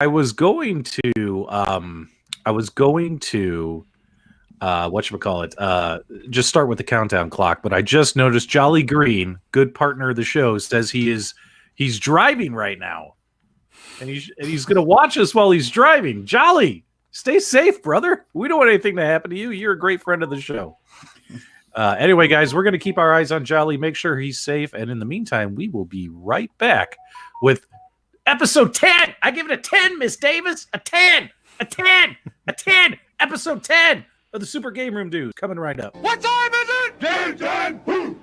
I was going to whatchamacallit, just start with the countdown clock, but I just noticed Jolly Green, good partner of the show, says he's driving right now. And he's going to watch us while he's driving. Jolly, stay safe, brother. We don't want anything to happen to you. You're a great friend of the show. Anyway, guys, we're going to keep our eyes on Jolly, make sure he's safe, and in the meantime, we will be right back with episode 10. I give it a 10, Miss Davis. A 10. A 10. A 10. Episode 10 of the Super Game Room Dudes. Coming right up. What time is it? 10, 10, boom.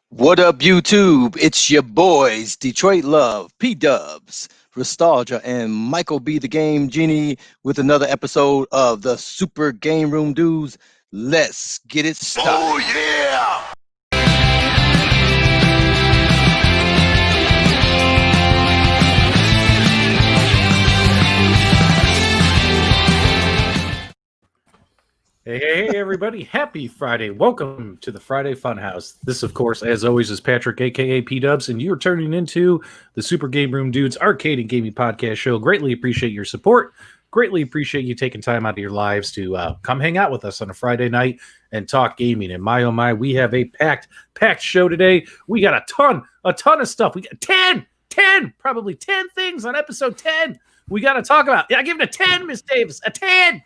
What up, YouTube? It's your boys, Detroit Love, P-Dubs, Nostalgia, and Michael B. the Game Genie with another episode of the Super Game Room Dudes. Let's get it started. Oh, yeah! Hey, everybody. Happy Friday. Welcome to the Friday Funhouse. This, of course, as always, is Patrick, a.k.a. P-Dubs, and you're turning into the Super Game Room Dudes arcade and gaming podcast show. Greatly appreciate your support. Greatly appreciate you taking time out of your lives to come hang out with us on a Friday night and talk gaming. And my, oh my, we have a packed show today. We got a ton of stuff. We got 10, probably 10 things on episode 10 we got to talk about. Yeah, I give it a 10, Miss Davis, a 10.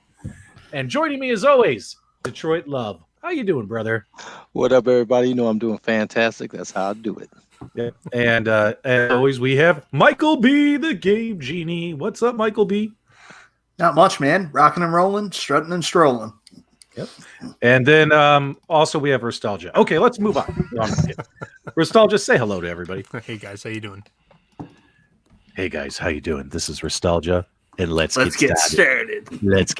And joining me as always, Detroit Love. How you doing, brother? What up, everybody? You know I'm doing fantastic. That's how I do it. Yeah. And as always, we have Michael B, the Game Genie. What's up, Michael B? Not much, man. Rocking and rolling, strutting and strolling. Yep. And then also we have Nostalgia. Okay, let's move on. Nostalgia, say hello to everybody. Hey guys, how you doing? Hey guys, how you doing? This is Nostalgia, and let's get started. Let's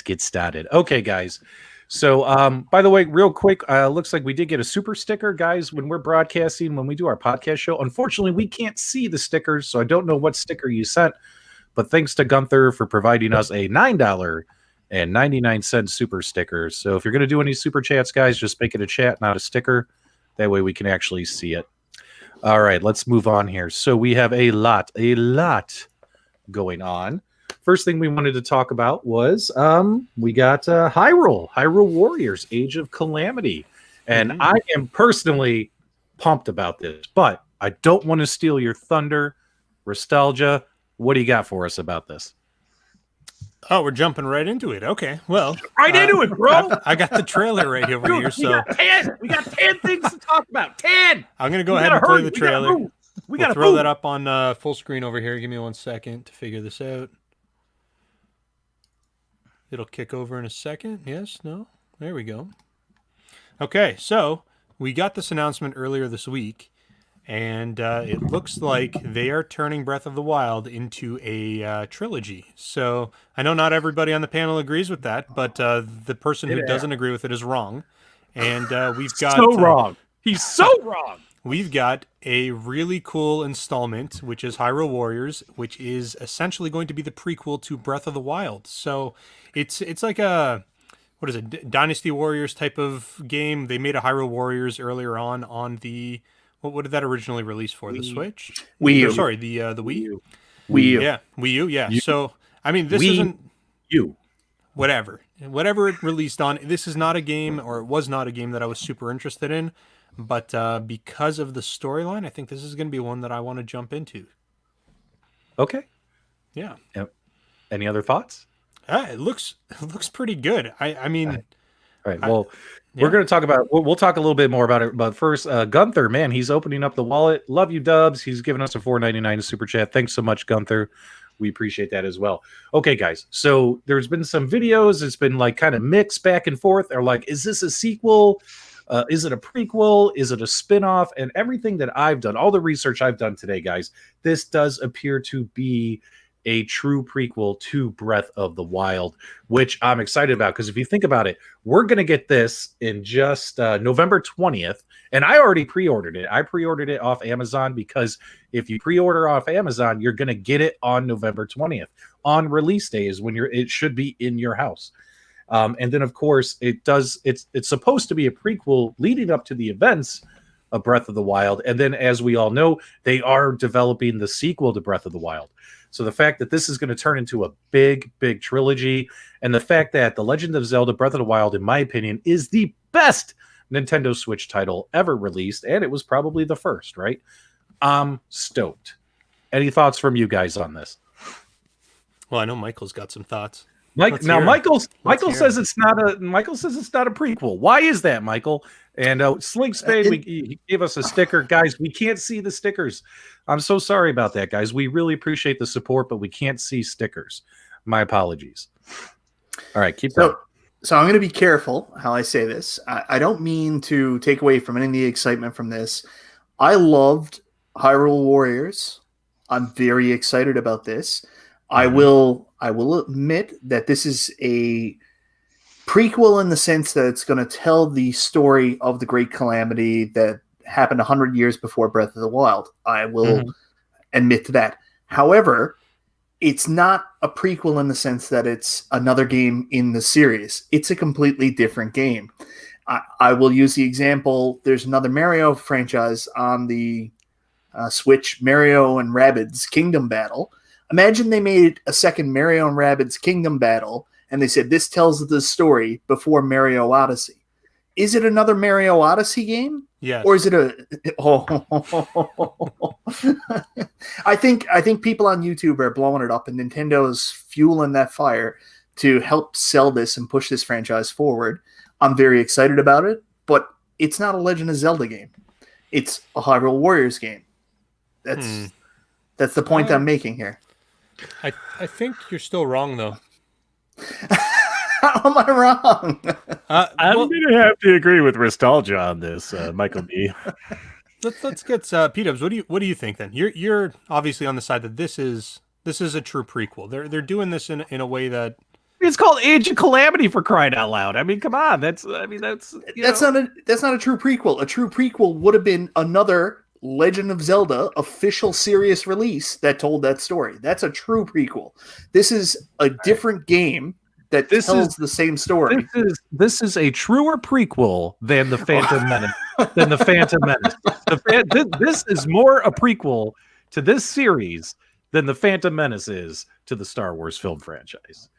get started. Okay, guys. So, by the way, real quick, looks like we did get a super sticker, guys, when we're broadcasting, when we do our podcast show. Unfortunately, we can't see the stickers, so I don't know what sticker you sent. But thanks to Gunther for providing us a $9.99 super sticker. So if you're going to do any super chats, guys, just make it a chat, not a sticker. That way we can actually see it. All right, let's move on here. So we have a lot going on. First thing we wanted to talk about was we got Hyrule Warriors, Age of Calamity. And I am personally pumped about this, but I don't want to steal your thunder. Nostalgia, what do you got for us about this? Oh, we're jumping right into it. Okay, well, right into it, bro. I got the trailer right over here. So we got 10 things to talk about. 10. I'm gonna go ahead and play the trailer. We gotta throw that up on full screen over here. Give me 1 second to figure this out. It'll kick over in a second. Yes, no, there we go. Okay, so we got this announcement earlier this week, and it looks like they are turning Breath of the Wild into a trilogy. So I know not everybody on the panel agrees with that, but the person who doesn't agree with it is wrong. And we've got So wrong. He's so wrong. We've got a really cool installment, which is Hyrule Warriors, which is essentially going to be the prequel to Breath of the Wild. So it's like a, what is it, Dynasty Warriors type of game. They made a Hyrule Warriors earlier on the, what did that originally release for? The Switch? Wii U. Or, sorry, the Wii? Wii U. Yeah, Wii U, yeah. So, I mean, this isn't... Whatever it released on, this is not a game, or it was not a game that I was super interested in. But because of the storyline, I think this is going to be one that I want to jump into. Okay. Yeah. Yep. Any other thoughts? It looks pretty good. I mean... All right. Well, we're going to talk about... We'll talk a little bit more about it. But first, Gunther, man, he's opening up the wallet. Love you, Dubs. He's giving us a $4.99 super chat. Thanks so much, Gunther. We appreciate that as well. Okay, guys. So there's been some videos. It's been like kind of mixed back and forth. They're like, is this a sequel? Is it a prequel? Is it a spinoff? And everything that I've done, all the research I've done today, guys, this does appear to be a true prequel to Breath of the Wild, which I'm excited about. Because if you think about it, we're going to get this in just November 20th. And I already pre-ordered it. I pre-ordered it off Amazon because if you pre-order off Amazon, you're going to get it on November 20th. On release day is when it should be in your house. And then, of course, it's supposed to be a prequel leading up to the events of Breath of the Wild. And then, as we all know, they are developing the sequel to Breath of the Wild. So the fact that this is going to turn into a big, big trilogy, and the fact that The Legend of Zelda Breath of the Wild, in my opinion, is the best Nintendo Switch title ever released, and it was probably the first, right? I'm stoked. Any thoughts from you guys on this? Well, I know Michael's got some thoughts. Michael says it's not a prequel. Why is that, Michael? And Slink Spade, he gave us a sticker. Guys, we can't see the stickers. I'm so sorry about that, guys. We really appreciate the support, but we can't see stickers. My apologies. All right, keep going. So I'm going to be careful how I say this. I don't mean to take away from any of the excitement from this. I loved Hyrule Warriors. I'm very excited about this. I will admit that this is a prequel in the sense that it's going to tell the story of the Great Calamity that happened 100 years before Breath of the Wild. I will admit to that. However, it's not a prequel in the sense that it's another game in the series. It's a completely different game. I will use the example. There's another Mario franchise on the Switch, Mario and Rabbids Kingdom Battle. Imagine they made a second Mario and Rabbids Kingdom Battle, and they said this tells the story before Mario Odyssey. Is it another Mario Odyssey game? Yes. Or is it a? I think people on YouTube are blowing it up, and Nintendo's fueling that fire to help sell this and push this franchise forward. I'm very excited about it, but it's not a Legend of Zelda game. It's a Hyrule Warriors game. That's the point I'm making here. I think you're still wrong, though. How am I wrong? I'm going to have to agree with Nostalgia on this, Michael B. Let's get P-Dubs. What do you think then? You're obviously on the side that this is a true prequel. They're doing this in a way that it's called Age of Calamity, for crying out loud. I mean, come on. That's not a true prequel. A true prequel would have been another Legend of Zelda official serious release that told that story. That's a true prequel. This is a different game that tells the same story. This is a truer prequel than the Phantom Menace. This is more a prequel to this series than the Phantom Menace is to the Star Wars film franchise.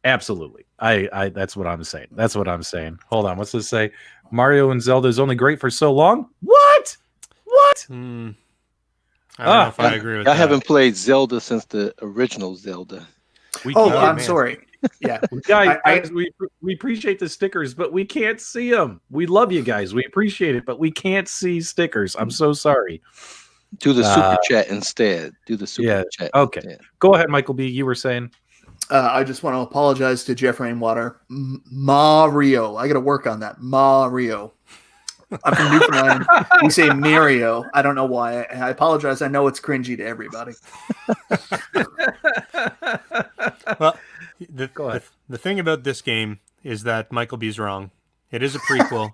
Absolutely. I that's what I'm saying. That's what I'm saying. Hold on. What's this say? Mario and Zelda is only great for so long? What? I don't know if I agree with that. I haven't played Zelda since the original Zelda. I'm sorry. Yeah, guys, we appreciate the stickers, but we can't see them. We love you guys. We appreciate it, but we can't see stickers. I'm so sorry. Do the super chat instead. Do the super chat. Okay. Instead. Go ahead, Michael B. You were saying? I just want to apologize to Jeff Rainwater. Mario. I got to work on that. Mario. I'm from Newfoundland. We say Mario. I don't know why. I apologize. I know it's cringy to everybody. Well, Go ahead. the thing about this game is that Michael B's wrong. It is a prequel.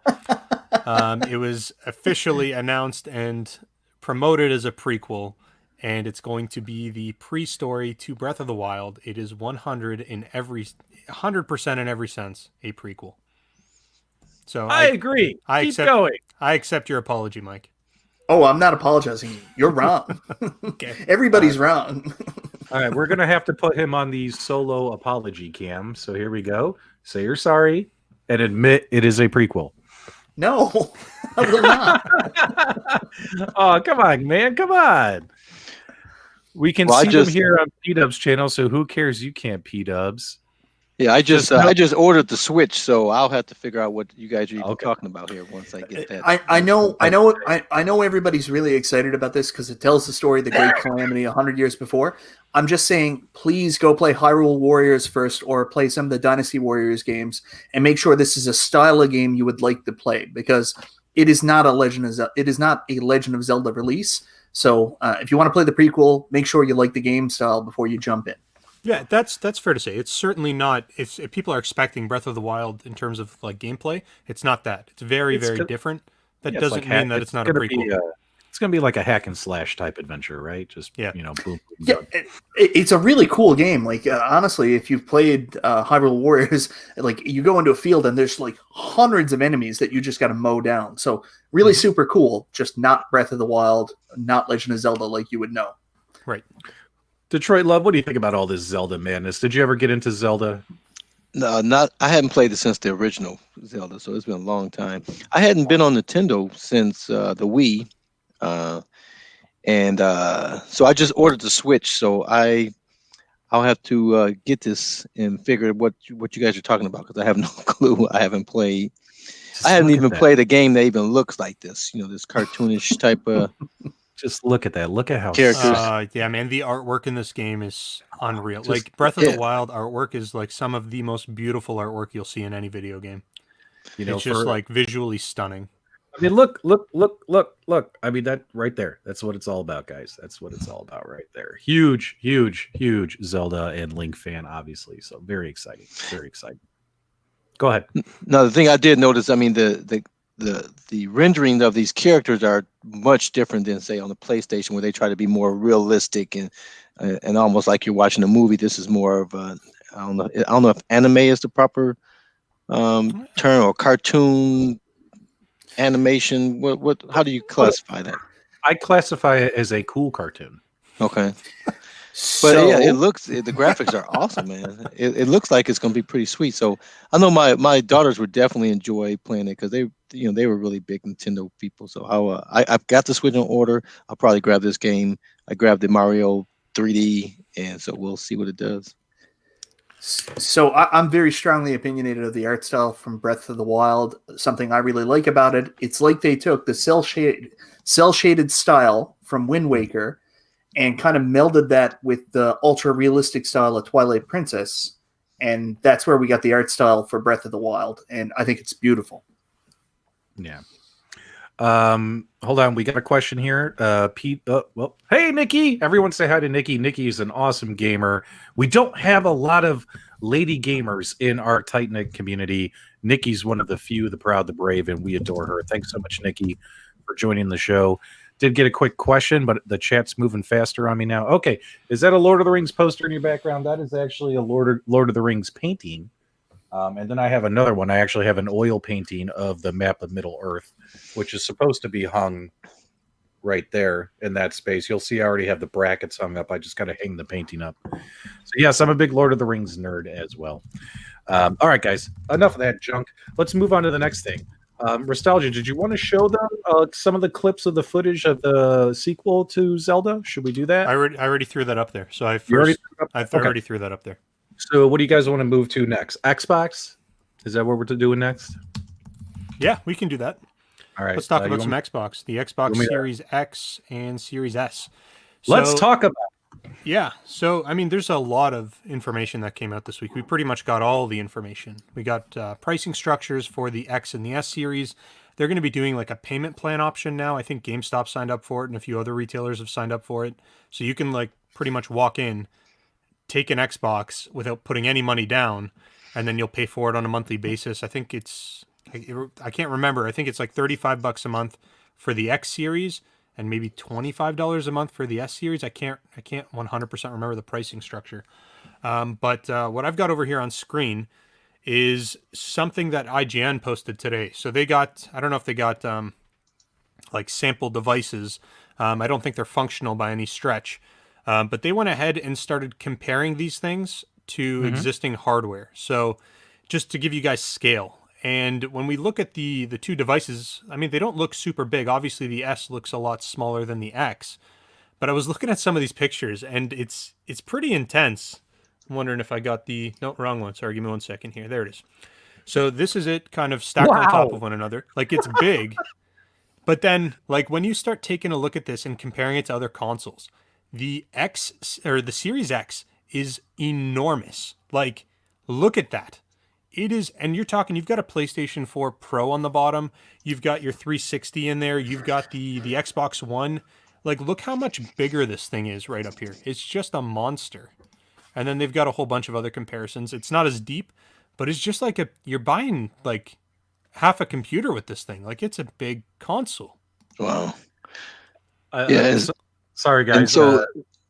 It was officially announced and promoted as a prequel, and it's going to be the pre-story to Breath of the Wild. It is 100% in every sense a prequel. So I agree. Keep going. I accept your apology, Mike. Oh, I'm not apologizing. You're wrong. Okay. Everybody's wrong. All right, we're gonna have to put him on the solo apology cam. So here we go. Say you're sorry and admit it is a prequel. No, I will not. Oh, come on, man. Come on. We can see them here on P-Dub's channel, so who cares? You can't P-Dubs. Yeah, I just ordered the Switch, so I'll have to figure out what you guys are even talking about here once I get that. I know everybody's really excited about this because it tells the story of the Great Calamity 100 years before. I'm just saying, please go play Hyrule Warriors first, or play some of the Dynasty Warriors games, and make sure this is a style of game you would like to play, because it is not a Legend of Zelda release. So if you want to play the prequel, make sure you like the game style before you jump in. Yeah, that's fair to say. It's certainly not. If people are expecting Breath of the Wild in terms of like gameplay, it's not that. It's very different. That doesn't mean that it's not a prequel. It's going to be like a hack and slash type adventure, right? Just boom. Yeah, it's a really cool game. Like honestly, if you've played Hyrule Warriors, like you go into a field and there's like hundreds of enemies that you just got to mow down. So really super cool. Just not Breath of the Wild, not Legend of Zelda like you would know. Right. Detroit Love, what do you think about all this Zelda madness? Did you ever get into Zelda? No, not. I haven't played it since the original Zelda, so it's been a long time. I hadn't been on Nintendo since the Wii, and so I just ordered the Switch. So I'll have to get this and figure what you guys are talking about, because I have no clue. I haven't played. I haven't even played a game that even looks like this. This cartoonish type of. Just look at that. Look at how characters. Yeah, man, the artwork in this game is unreal. Like Breath of the Wild artwork is like some of the most beautiful artwork you'll see in any video game. It's just like visually stunning. I mean, look. I mean, that right there. That's what it's all about, guys. That's what it's all about right there. Huge Zelda and Link fan, obviously. So very exciting. Very exciting. Go ahead. Now, the thing I did notice, I mean, the rendering of these characters are much different than, say, on the PlayStation, where they try to be more realistic and almost like you're watching a movie. This is more of a, I don't know if anime is the proper term, or cartoon animation. How do you classify that? I classify it as a cool cartoon. Okay. But yeah, the graphics are awesome, man. It looks like it's going to be pretty sweet. So I know my daughters would definitely enjoy playing it, because they were really big Nintendo people. So I've got the Switch on order. I'll probably grab this game. I grabbed the Mario 3D, and so we'll see what it does. So I'm very strongly opinionated of the art style from Breath of the Wild. Something I really like about it, it's like they took the cell shaded style from Wind Waker and kind of melded that with the ultra realistic style of Twilight Princess, and that's where we got the art style for Breath of the Wild, and I think it's beautiful. Yeah. Hold on, we got a question here. Pete. Hey, Nikki. Everyone say hi to Nikki. Nikki is an awesome gamer. We don't have a lot of lady gamers in our tight-knit community. Nikki's one of the few, the proud, the brave, and we adore her. Thanks so much, Nikki, for joining the show. Did get a quick question, but the chat's moving faster on me now. Okay, is that a Lord of the Rings poster in your background? That is actually a Lord of the Rings painting. And then I have another one. I actually have an oil painting of the map of Middle-earth, which is supposed to be hung right there in that space. You'll see I already have the brackets hung up. I just got to hang the painting up. So yes, I'm a big Lord of the Rings nerd as well. All right, guys, enough of that junk. Let's move on to the next thing. Nostalgia, did you want to show them some of the clips of the footage of the sequel to Zelda? Should we do that? I already threw that up there. So I already threw that up there. So what do you guys want to move to next? Xbox? Is that what we're doing next? Yeah, we can do that. All right. Let's talk about some Xbox. The Xbox Series X and Series S. So, let's talk about it. Yeah. So, I mean, there's a lot of information that came out this week. We pretty much got all the information. We got pricing structures for the X and the S series. they're going to be doing like a payment plan option now. I think GameStop signed up for it and a few other retailers have signed up for it. So you can like pretty much walk in, take an Xbox without putting any money down, and then you'll pay for it on a monthly basis. I think I can't remember. I think it's like $35 a month for the X series and maybe $25 a month for the S series. I can't 100% remember the pricing structure. But what I've got over here on screen is something that IGN posted today. So they got, I don't know if they got like sample devices. I don't think they're functional by any stretch. But they went ahead and started comparing these things to existing hardware. So just to give you guys scale. And when we look at the two devices, I mean, they don't look super big. Obviously, the S looks a lot smaller than the X. But I was looking at some of these pictures, and it's pretty intense. I'm wondering if I got the... No, wrong one. Sorry, give me 1 second here. There it is. So this is it kind of stacked on top of one another. Like, it's big. But then, like, when you start taking a look at this and comparing it to other consoles, the X, or the Series X, is enormous. Like, look at that. It is, and you're talking, you've got a PlayStation 4 Pro on the bottom. You've got your 360 in there. You've got the Xbox One. Like, look how much bigger this thing is right up here. It's just a monster. And then they've got a whole bunch of other comparisons. It's not as deep, but it's just like you're buying like half a computer with this thing. Like, it's a big console. Wow. Sorry, guys. And so,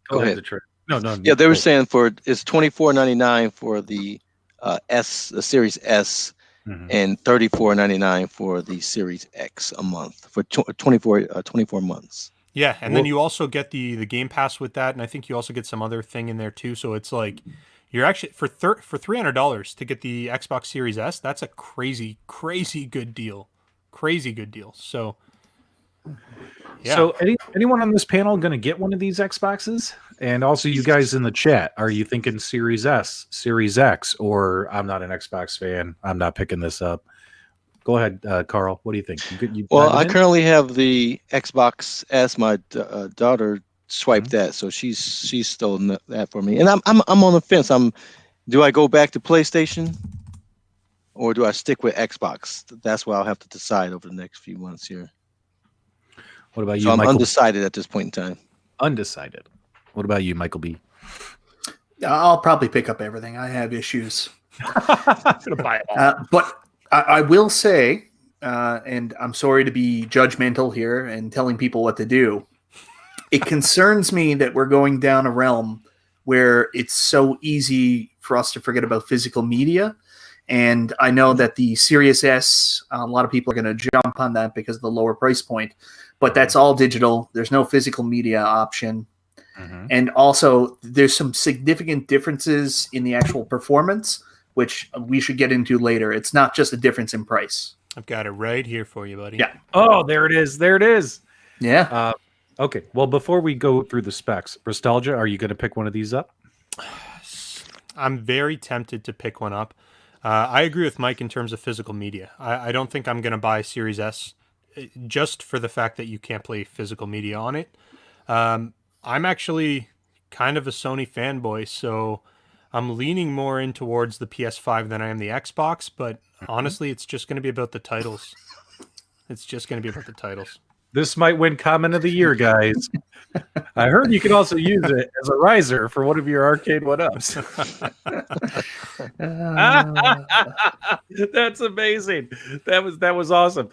go ahead. No. Yeah, they were saying it's $24.99 for the the Series S, and $34.99 for the Series X a month for 24 months. Yeah, and then you also get the Game Pass with that, and I think you also get some other thing in there too. So it's like you're actually for $300 to get the Xbox Series S. That's a crazy good deal. Crazy good deal. So yeah. So anyone on this panel going to get one of these Xboxes? And also, you guys in the chat, are you thinking Series S, Series X, or I'm not an Xbox fan, I'm not picking this up? Go ahead, Carl. What do you think? Well, I currently have the Xbox S. My daughter swiped that, so she's stolen that for me. And I'm on the fence. Do I go back to PlayStation, or do I stick with Xbox? That's what I'll have to decide over the next few months here. What about you, so I'm Michael? undecided at this point in time. Undecided. What about you, Michael B? I'll probably pick up everything. I have issues. I'm gonna buy it all. But I will say, and I'm sorry to be judgmental here and telling people what to do, it concerns me that we're going down a realm where it's so easy for us to forget about physical media. And I know that the Series S, a lot of people are going to jump on that because of the lower price point. But that's all digital. There's no physical media option. And also, there's some significant differences in the actual performance, which we should get into later. It's not just a difference in price. I've got it right here for you, buddy. Yeah. Oh, there it is. There it is. Yeah. Okay. Well, before we go through the specs, Nostalgia, are you going to pick one of these up? I'm very tempted to pick one up. I agree with Mike in terms of physical media. I don't think I'm going to buy Series S just for the fact that you can't play physical media on it. I'm actually kind of a Sony fanboy, so I'm leaning more in towards the PS5 than I am the Xbox, but honestly, it's just going to be about the titles. It's just going to be about the titles. This might win Comment of the Year, guys. I heard you could also use it as a riser for one of your Arcade1ups. That's amazing. That was awesome.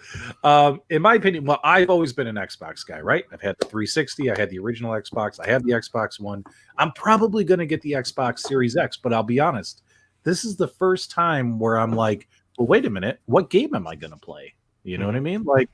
In my opinion, well, I've always been an Xbox guy, right? I've had the 360, I had the original Xbox, I have the Xbox One. I'm probably going to get the Xbox Series X, but I'll be honest, this is the first time where I'm like, well, wait a minute, what game am I going to play? You know what I mean? Like,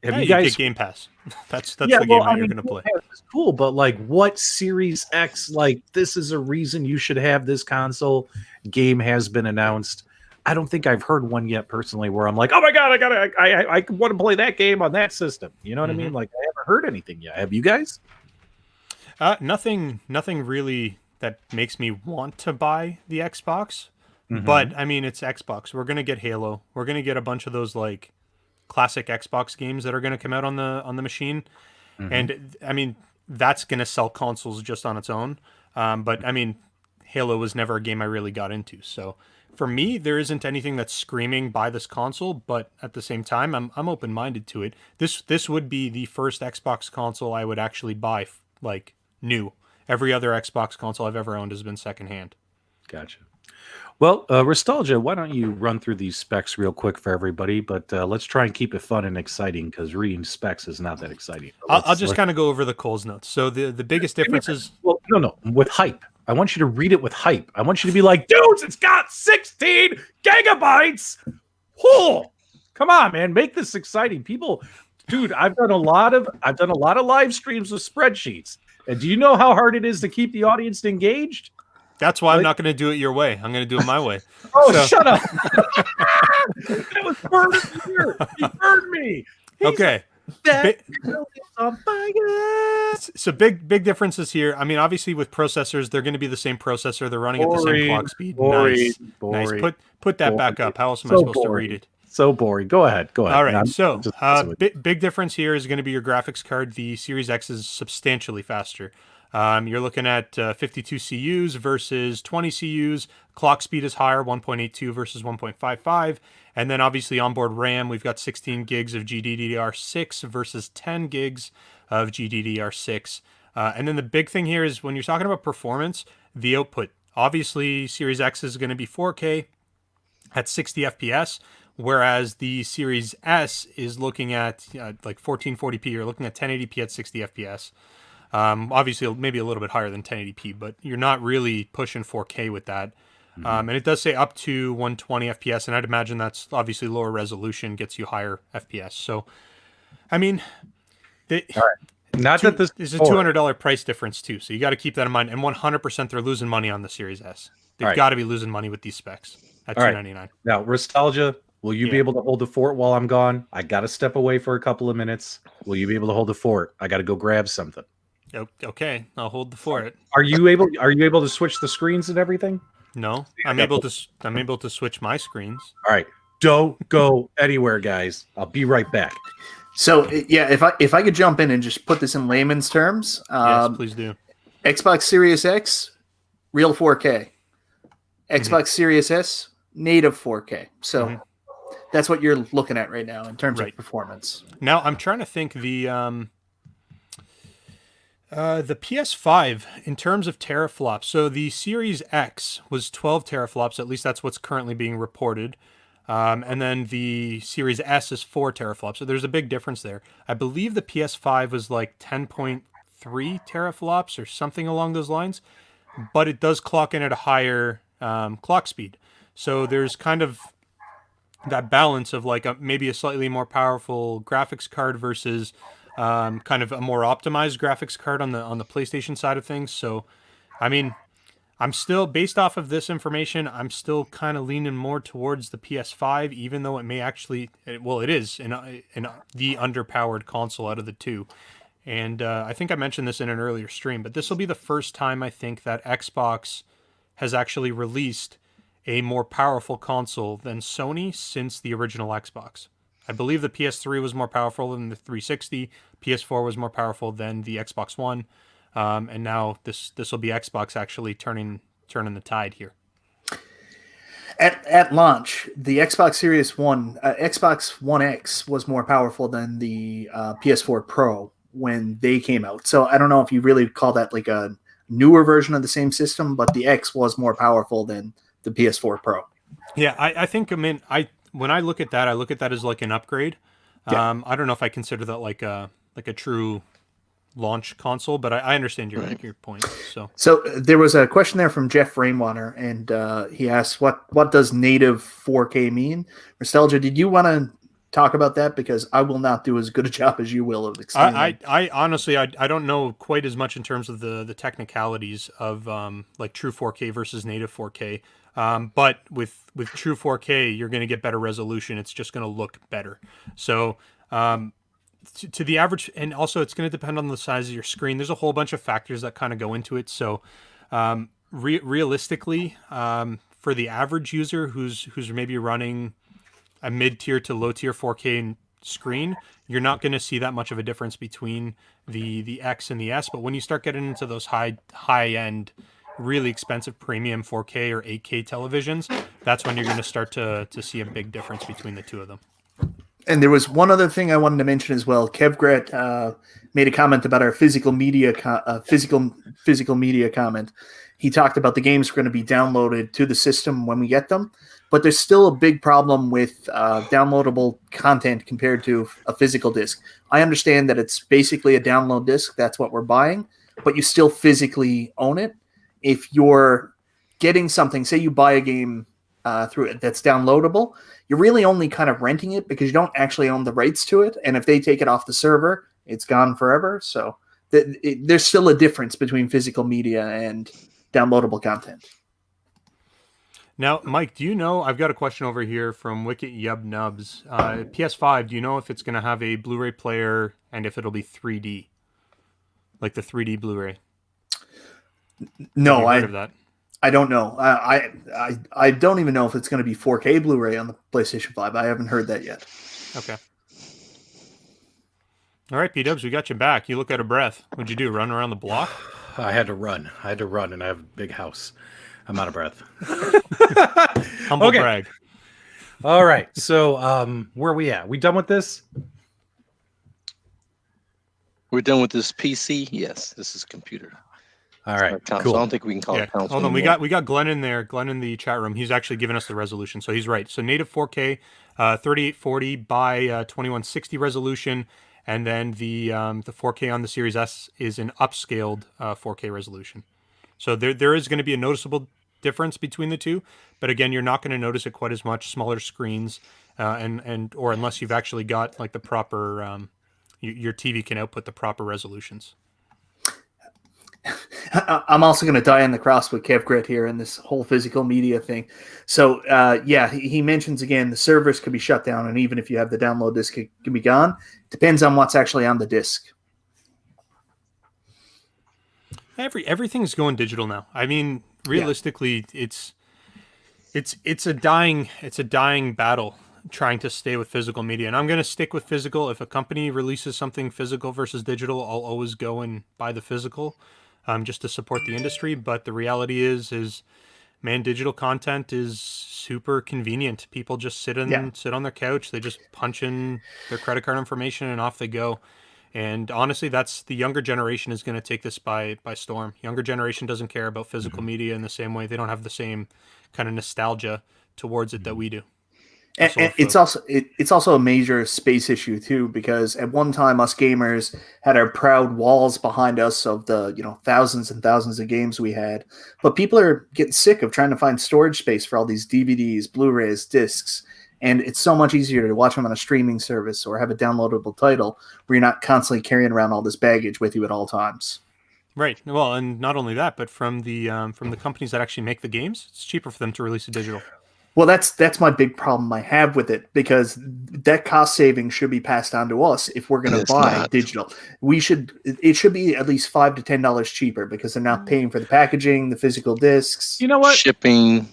have you guys get Game Pass? That's the game that you're going to play. It's cool, but like, what Series X? Like, this is a reason you should have this console. Game has been announced. I don't think I've heard one yet personally where I'm like, oh my god, I want to play that game on that system. You know what I mean? Like, I haven't heard anything yet. Have you guys? Nothing really that makes me want to buy the Xbox. But I mean, it's Xbox. We're going to get Halo. We're going to get a bunch of those like classic Xbox games that are going to come out on the machine. And I mean, that's going to sell consoles just on its own. But I mean, Halo was never a game I really got into. So for me, there isn't anything that's screaming buy this console, but at the same time, I'm open minded to it. This would be the first Xbox console I would actually buy like new. Every other Xbox console I've ever owned has been secondhand. Gotcha. Well, Nostalgia, why don't you run through these specs real quick for everybody? But let's try and keep it fun and exciting because reading specs is not that exciting. I'll just kind of go over the Coles notes. So the biggest difference is... Well, no, with hype. I want you to read it with hype. I want you to be like, dudes, it's got 16 gigabytes. Oh, come on, man, make this exciting. People, dude, I've done a lot of live streams with spreadsheets. And do you know how hard it is to keep the audience engaged? That's why I'm not going to do it your way. I'm going to do it my way. Shut up. That was burning here. He burned me. Okay. So big differences here. I mean, obviously with processors, they're going to be the same processor. They're running at the same clock speed. Nice. Put that back up. How else am I supposed to read it? So boring. Go ahead. All right. So big difference here is going to be your graphics card. The Series X is substantially faster. You're looking at 52 CUs versus 20 CUs. Clock speed is higher, 1.82 versus 1.55. And then obviously onboard RAM, we've got 16 gigs of GDDR6 versus 10 gigs of GDDR6. And then the big thing here is when you're talking about performance, the output. Obviously, Series X is going to be 4K at 60 FPS, whereas the Series S is looking at like 1440p. You're looking at 1080p at 60 FPS. Obviously, maybe a little bit higher than 1080p, but you're not really pushing 4K with that. And it does say up to 120 FPS, and I'd imagine that's obviously lower resolution gets you higher FPS. So, I mean, there's a $200 price difference too, so you got to keep that in mind. And 100% they're losing money on the Series S. They've got to be losing money with these specs at $299. Now, Nostalgia, will you be able to hold the fort while I'm gone? I got to step away for a couple of minutes. Will you be able to hold the fort? I got to go grab something. Okay, I'll hold the fort. Are you able to switch the screens and everything? No, I'm able to switch my screens. All right, don't go anywhere, guys. I'll be right back. So yeah, if I could jump in and just put this in layman's terms, yes, please do. Xbox Series X, real 4K. Xbox Series S, native 4K. So that's what you're looking at right now in terms of performance. Now I'm trying to think the PS5 in terms of teraflops. So the Series X was 12 teraflops. At least that's what's currently being reported. And then the Series S is 4 teraflops. So there's a big difference there. I believe the PS5 was like 10.3 teraflops or something along those lines, but it does clock in at a higher clock speed. So there's kind of that balance of like maybe a slightly more powerful graphics card versus kind of a more optimized graphics card on the PlayStation side of things. So, I mean, I'm still, based off of this information, I'm still kind of leaning more towards the PS5, even though it may actually, it is in the underpowered console out of the two. And I think I mentioned this in an earlier stream, but this will be the first time I think that Xbox has actually released a more powerful console than Sony since the original Xbox. I believe the PS3 was more powerful than the 360. PS4 was more powerful than the Xbox One. And now this will be Xbox actually turning the tide here. At launch, the Xbox Xbox One X was more powerful than the PS4 Pro when they came out. So I don't know if you really call that like a newer version of the same system, but the X was more powerful than the PS4 Pro. Yeah, I think, when I look at that as like an upgrade. Yeah. I don't know if I consider that like a true launch console, but I understand your point. So there was a question there from Jeff Rainwater, and he asked, "What does native 4K mean?" Nostalgia, did you want to talk about that? Because I will not do as good a job as you will of explaining. I honestly I don't know quite as much in terms of the technicalities of like true 4K versus native 4K. But with true 4K, you're going to get better resolution. It's just going to look better. So to the average, and also it's going to depend on the size of your screen. There's a whole bunch of factors that kind of go into it. So realistically, for the average user who's maybe running a mid-tier to low-tier 4K screen, you're not going to see that much of a difference between the X and the S. But when you start getting into those high-end really expensive premium 4K or 8K televisions, that's when you're going to start to see a big difference between the two of them. And there was one other thing I wanted to mention as well. Kevgret made a comment about our physical media comment. He talked about the games are going to be downloaded to the system when we get them, but there's still a big problem with downloadable content compared to a physical disc. I understand that it's basically a download disc. That's what we're buying, but you still physically own it. If you're getting something, say you buy a game through it that's downloadable, you're really only kind of renting it because you don't actually own the rights to it. And if they take it off the server, it's gone forever. So there's still a difference between physical media and downloadable content. Now, Mike, do you know, I've got a question over here from Wicket Yub Nubs. PS5, do you know if it's going to have a Blu-ray player and if it'll be 3D? Like the 3D Blu-ray? No, Have you heard of that? I don't know. I don't even know if it's going to be 4K Blu-ray on the PlayStation 5. I haven't heard that yet. Okay. All right, P-Dubs, we got you back. You look out of breath. What'd you do, run around the block? I had to run, and I have a big house. I'm out of breath. Humble brag. All right, so where are we at? We done with this? We're done with this PC. Yes, this is computer. All right, Cool. cool. So I don't think we can call it console. Hold on, anymore. we got Glenn in there. Glenn in the chat room. He's actually given us the resolution, so he's right. So native 4K, 3840 by 2160 resolution, and then the 4K on the Series S is an upscaled 4K resolution. So there is going to be a noticeable difference between the two, but again, you're not going to notice it quite as much. Smaller screens, or unless you've actually got like the proper, your TV can output the proper resolutions. I'm also going to die on the cross with Kev Grit here in this whole physical media thing. So, he mentions again the servers could be shut down, and even if you have the download disk, it can be gone. Depends on what's actually on the disk. Everything's going digital now. I mean, realistically, it's a dying battle trying to stay with physical media, and I'm going to stick with physical. If a company releases something physical versus digital, I'll always go and buy the physical. Just to support the industry. But the reality is man, digital content is super convenient. People just sit on their couch. They just punch in their credit card information and off they go. And honestly, that's the younger generation is going to take this by storm. Younger generation doesn't care about physical media in the same way. They don't have the same kind of nostalgia towards it that we do. And it's also a major space issue too, because at one time us gamers had our proud walls behind us of the thousands and thousands of games we had, but people are getting sick of trying to find storage space for all these DVDs, Blu-rays, discs, and it's so much easier to watch them on a streaming service or have a downloadable title where you're not constantly carrying around all this baggage with you at all times. Right. Well, and not only that, but from the companies that actually make the games, it's cheaper for them to release a digital. Well, that's my big problem I have with it, because that cost saving should be passed on to us if we're going to buy digital. It should be at least $5 to $10 cheaper because they're not paying for the packaging, the physical discs, You know what? Shipping,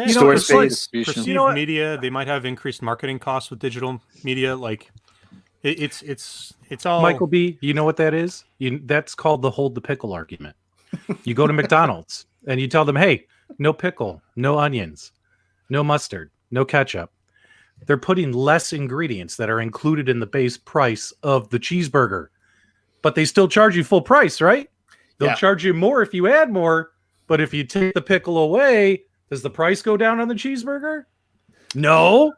storage space. Perceived You know what? media, they might have increased marketing costs with digital media. Like it's all Michael B, you know what that is? That's called the hold the pickle argument. You go to McDonald's and you tell them, hey, no pickle, no onions, no mustard, no ketchup. They're putting less ingredients that are included in the base price of the cheeseburger, but they still charge you full price, right? They'll charge you more if you add more, but if you take the pickle away, does the price go down on the cheeseburger? No.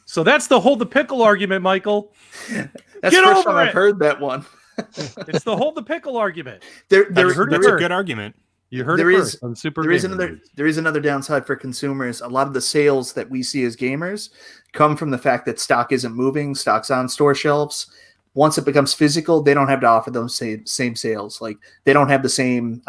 So that's the hold the pickle argument, Michael. That's Get the first over time I've it. heard that one. It's the hold the pickle argument. There that's a good argument. You heard There it is- first on Super There is Gamer another News. there is another downside for consumers. A lot of the sales that we see as gamers come from the fact that stock isn't moving, stock's on store shelves. Once it becomes physical, they don't have to offer those same sales. Like they don't have the same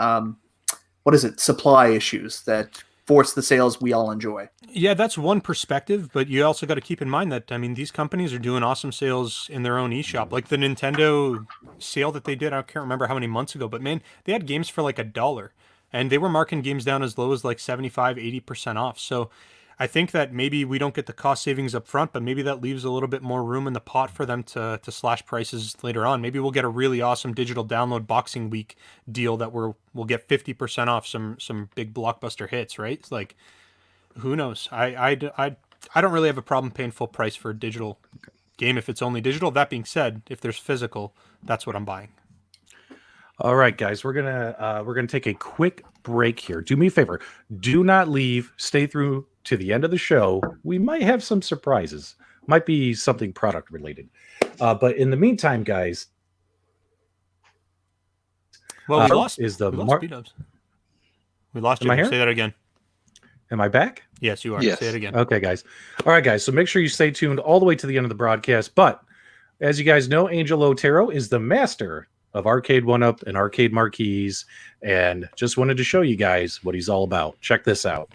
supply issues that force the sales we all enjoy. Yeah, that's one perspective, but you also got to keep in mind that, I mean, these companies are doing awesome sales in their own eShop. Like the Nintendo sale that they did, I can't remember how many months ago, but man, they had games for like $1. And they were marking games down as low as like 75, 80% off. So I think that maybe we don't get the cost savings up front, but maybe that leaves a little bit more room in the pot for them to slash prices later on. Maybe we'll get a really awesome digital download Boxing Week deal that we'll get 50% off some big blockbuster hits, right? It's like, who knows? I don't really have a problem paying full price for a digital game if it's only digital. That being said, if there's physical, that's what I'm buying. All right, guys, we're gonna take a quick break here. Do me a favor, do not leave. Stay through to the end of the show. We might have some surprises. Might be something product related. But in the meantime, guys, well, we lost P-Dubs. We lost you. Am I here? Say that again. Am I back? Yes, you are. Yes. Say it again. Okay, guys. All right, guys. So make sure you stay tuned all the way to the end of the broadcast. But as you guys know, Angel Otero is the master of Arcade1up and arcade marquees, and just wanted to show you guys what he's all about. Check this out.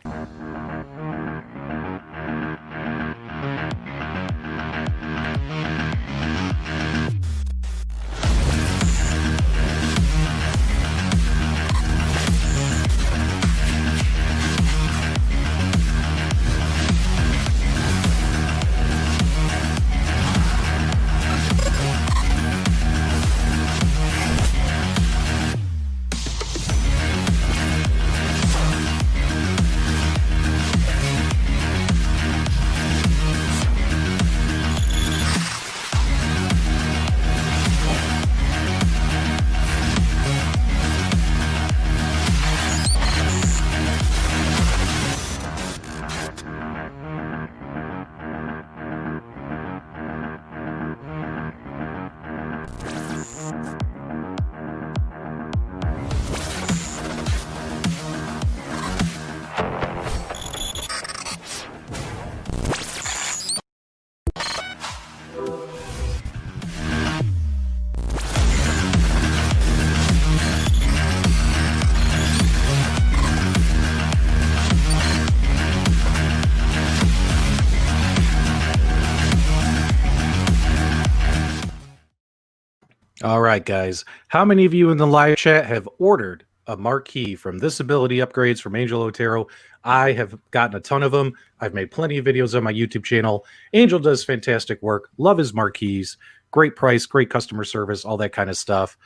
All right, guys. How many of you in the live chat have ordered a marquee from This Ability Upgrades from Angel Otero? I have gotten a ton of them. I've made plenty of videos on my YouTube channel. Angel does fantastic work. Love his marquees. Great price, great customer service, all that kind of stuff.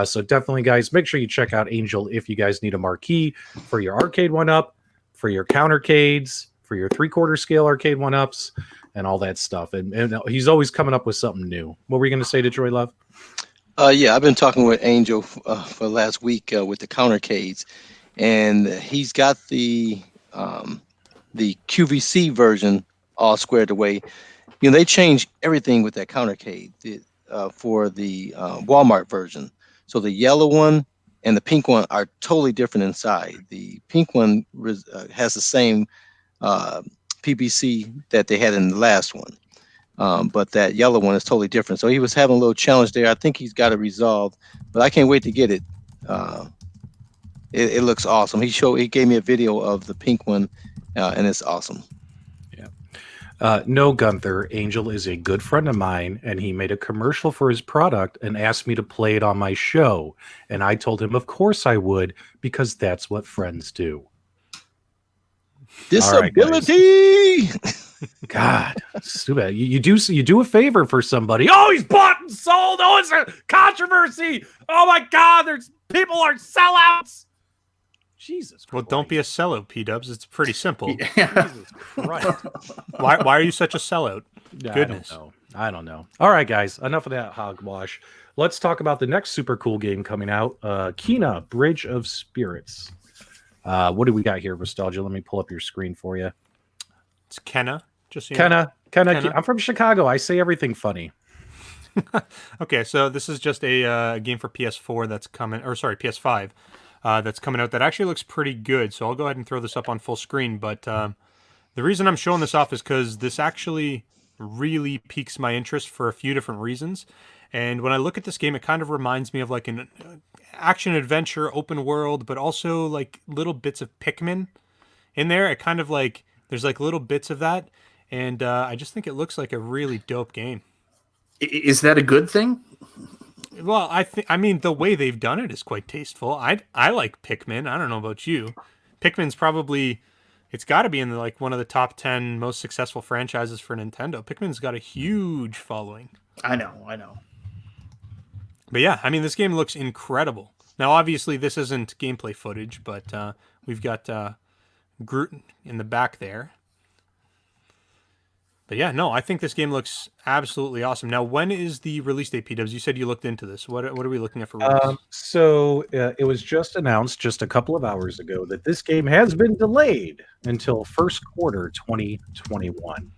So definitely, guys, make sure you check out Angel if you guys need a marquee for your Arcade1up, for your countercades, for your 3/4 scale Arcade1ups, and all that stuff. And he's always coming up with something new. What were you going to say, Detroit Love? Yeah, I've been talking with Angel for the last week with the countercades, and he's got the QVC version all squared away. You know, they changed everything with that countercade for the Walmart version. So the yellow one and the pink one are totally different inside. The pink one has the same PPC that they had in the last one. But that yellow one is totally different. So he was having a little challenge there. I think he's got it resolved, but I can't wait to get it. It looks awesome. He gave me a video of the pink one, and it's awesome. Yeah. No, Gunther, Angel is a good friend of mine, and he made a commercial for his product and asked me to play it on my show. And I told him, of course I would, because that's what friends do. Disability. God, it's too bad. You do a favor for somebody. Oh, he's bought and sold. Oh, it's a controversy. Oh my God, people are sellouts. Jesus Christ. Well, don't be a sellout, P-Dubs. It's pretty simple. Yeah. Jesus Christ. Why are you such a sellout? Yeah, Goodness. I don't know. All right, guys, enough of that hogwash. Let's talk about the next super cool game coming out, Kena Bridge of Spirits. What do we got here, Nostalgia? Let me pull up your screen for you. It's Kenna. Just so you Kenna. Kenna. I'm from Chicago. I say everything funny. Okay, so this is just a game for PS4 that's coming, or sorry, PS5 that's coming out that actually looks pretty good. So I'll go ahead and throw this up on full screen. But the reason I'm showing this off is because this actually really piques my interest for a few different reasons. And when I look at this game, it kind of reminds me of like an action adventure, open world, but also like little bits of Pikmin in there. It kind of like there's like little bits of that, and I just think it looks like a really dope game. Is that a good thing? Well, I mean the way they've done it is quite tasteful. I like Pikmin. I don't know about you. Pikmin's probably, it's got to be in like one of the top 10 most successful franchises for Nintendo. Pikmin's got a huge following. I know. But yeah, I mean, this game looks incredible. Now, obviously, this isn't gameplay footage, but we've got Groot in the back there. But yeah, no, I think this game looks absolutely awesome. Now, when is the release date, P-Dubs? You said you looked into this. What are we looking at for release? So it was just announced just a couple of hours ago that this game has been delayed until first quarter 2021.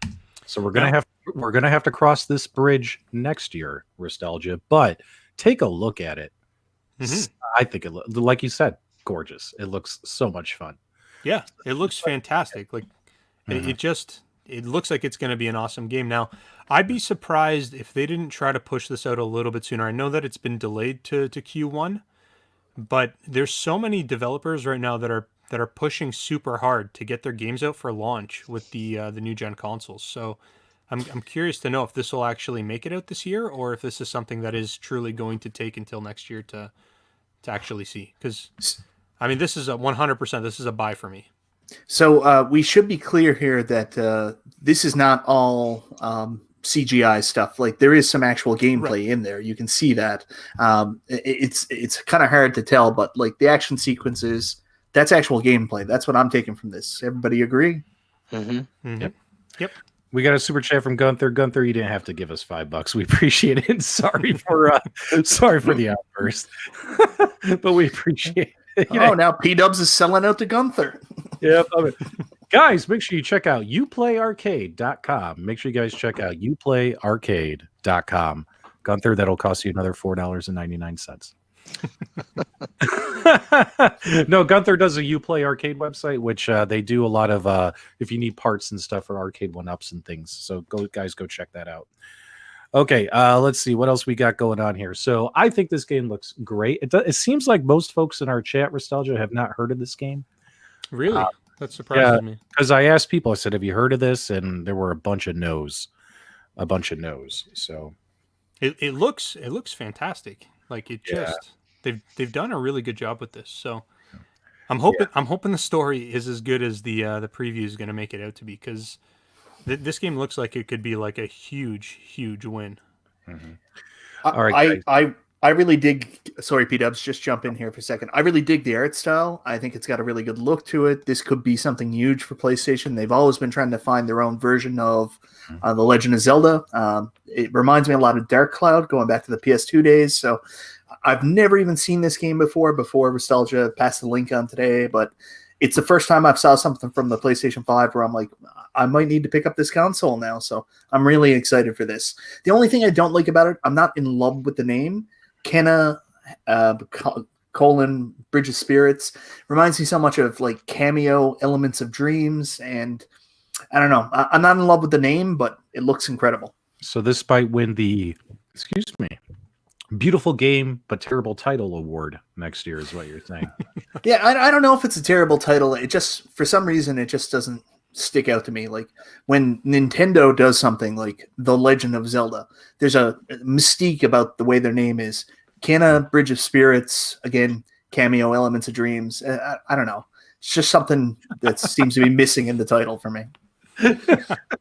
So we're gonna have to cross this bridge next year, Nostalgia. But take a look at it. I think it like you said, gorgeous. It looks so much fun. Yeah, it looks fantastic. Like it looks like it's going to be an awesome game. Now, I'd be surprised if they didn't try to push this out a little bit sooner. I know that it's been delayed to Q1, but there's so many developers right now that are pushing super hard to get their games out for launch with the new gen consoles. So I'm curious to know if this will actually make it out this year, or if this is something that is truly going to take until next year to actually see. Because I mean, this is a 100%. This is a buy for me. So we should be clear here that this is not all CGI stuff. Like there is some actual gameplay in there. You can see that. It's kind of hard to tell, but like the action sequences, that's actual gameplay. That's what I'm taking from this. Everybody agree? Yep. We got a super chat from Gunther. Gunther, you didn't have to give us $5. We appreciate it. Sorry for the outburst, but we appreciate it. Now P-Dubs is selling out to Gunther. Yep. Guys, make sure you check out uplayarcade.com. Make sure you guys check out uplayarcade.com. Gunther, that'll cost you another $4.99. No, Gunther does a Uplay Arcade website, which they do a lot of if you need parts and stuff for Arcade1ups and things. So go check that out. Okay, let's see what else we got going on here. So I think this game looks great. It seems like most folks in our chat, Nostalgia, have not heard of this game. Really? That surprises me. Because I asked people, I said, have you heard of this? And there were a bunch of no's. So it looks fantastic. Like it just they've done a really good job with this. So I'm hoping the story is as good as the preview is going to make it out to be, because this game looks like it could be like a huge win. All right, I really dig. Sorry, P-Dubs, just jump in here for a second. I really dig the art style. I think it's got a really good look to it. This could be something huge for PlayStation. They've always been trying to find their own version of The Legend of Zelda. It reminds me a lot of Dark Cloud, going back to the PS2 days. So I've never even seen this game before Nostalgia passed the link on today, but it's the first time I've saw something from the PlayStation 5 where I'm like, I might need to pick up this console now. So I'm really excited for this. The only thing I don't like about it, I'm not in love with the name. Kenna Bridge of Spirits reminds me so much of like Cameo, Elements of Dreams, and I don't know. I'm not in love with the name, but it looks incredible. So this might win the Beautiful Game but Terrible Title Award next year, is what you're saying. Yeah, I don't know if it's a terrible title. It just, for some reason, it just doesn't stick out to me. Like when Nintendo does something like The Legend of Zelda, there's a mystique about the way their name is. Kenna Bridge of Spirits, again, Cameo, Elements of Dreams. I don't know. It's just something that seems to be missing in the title for me.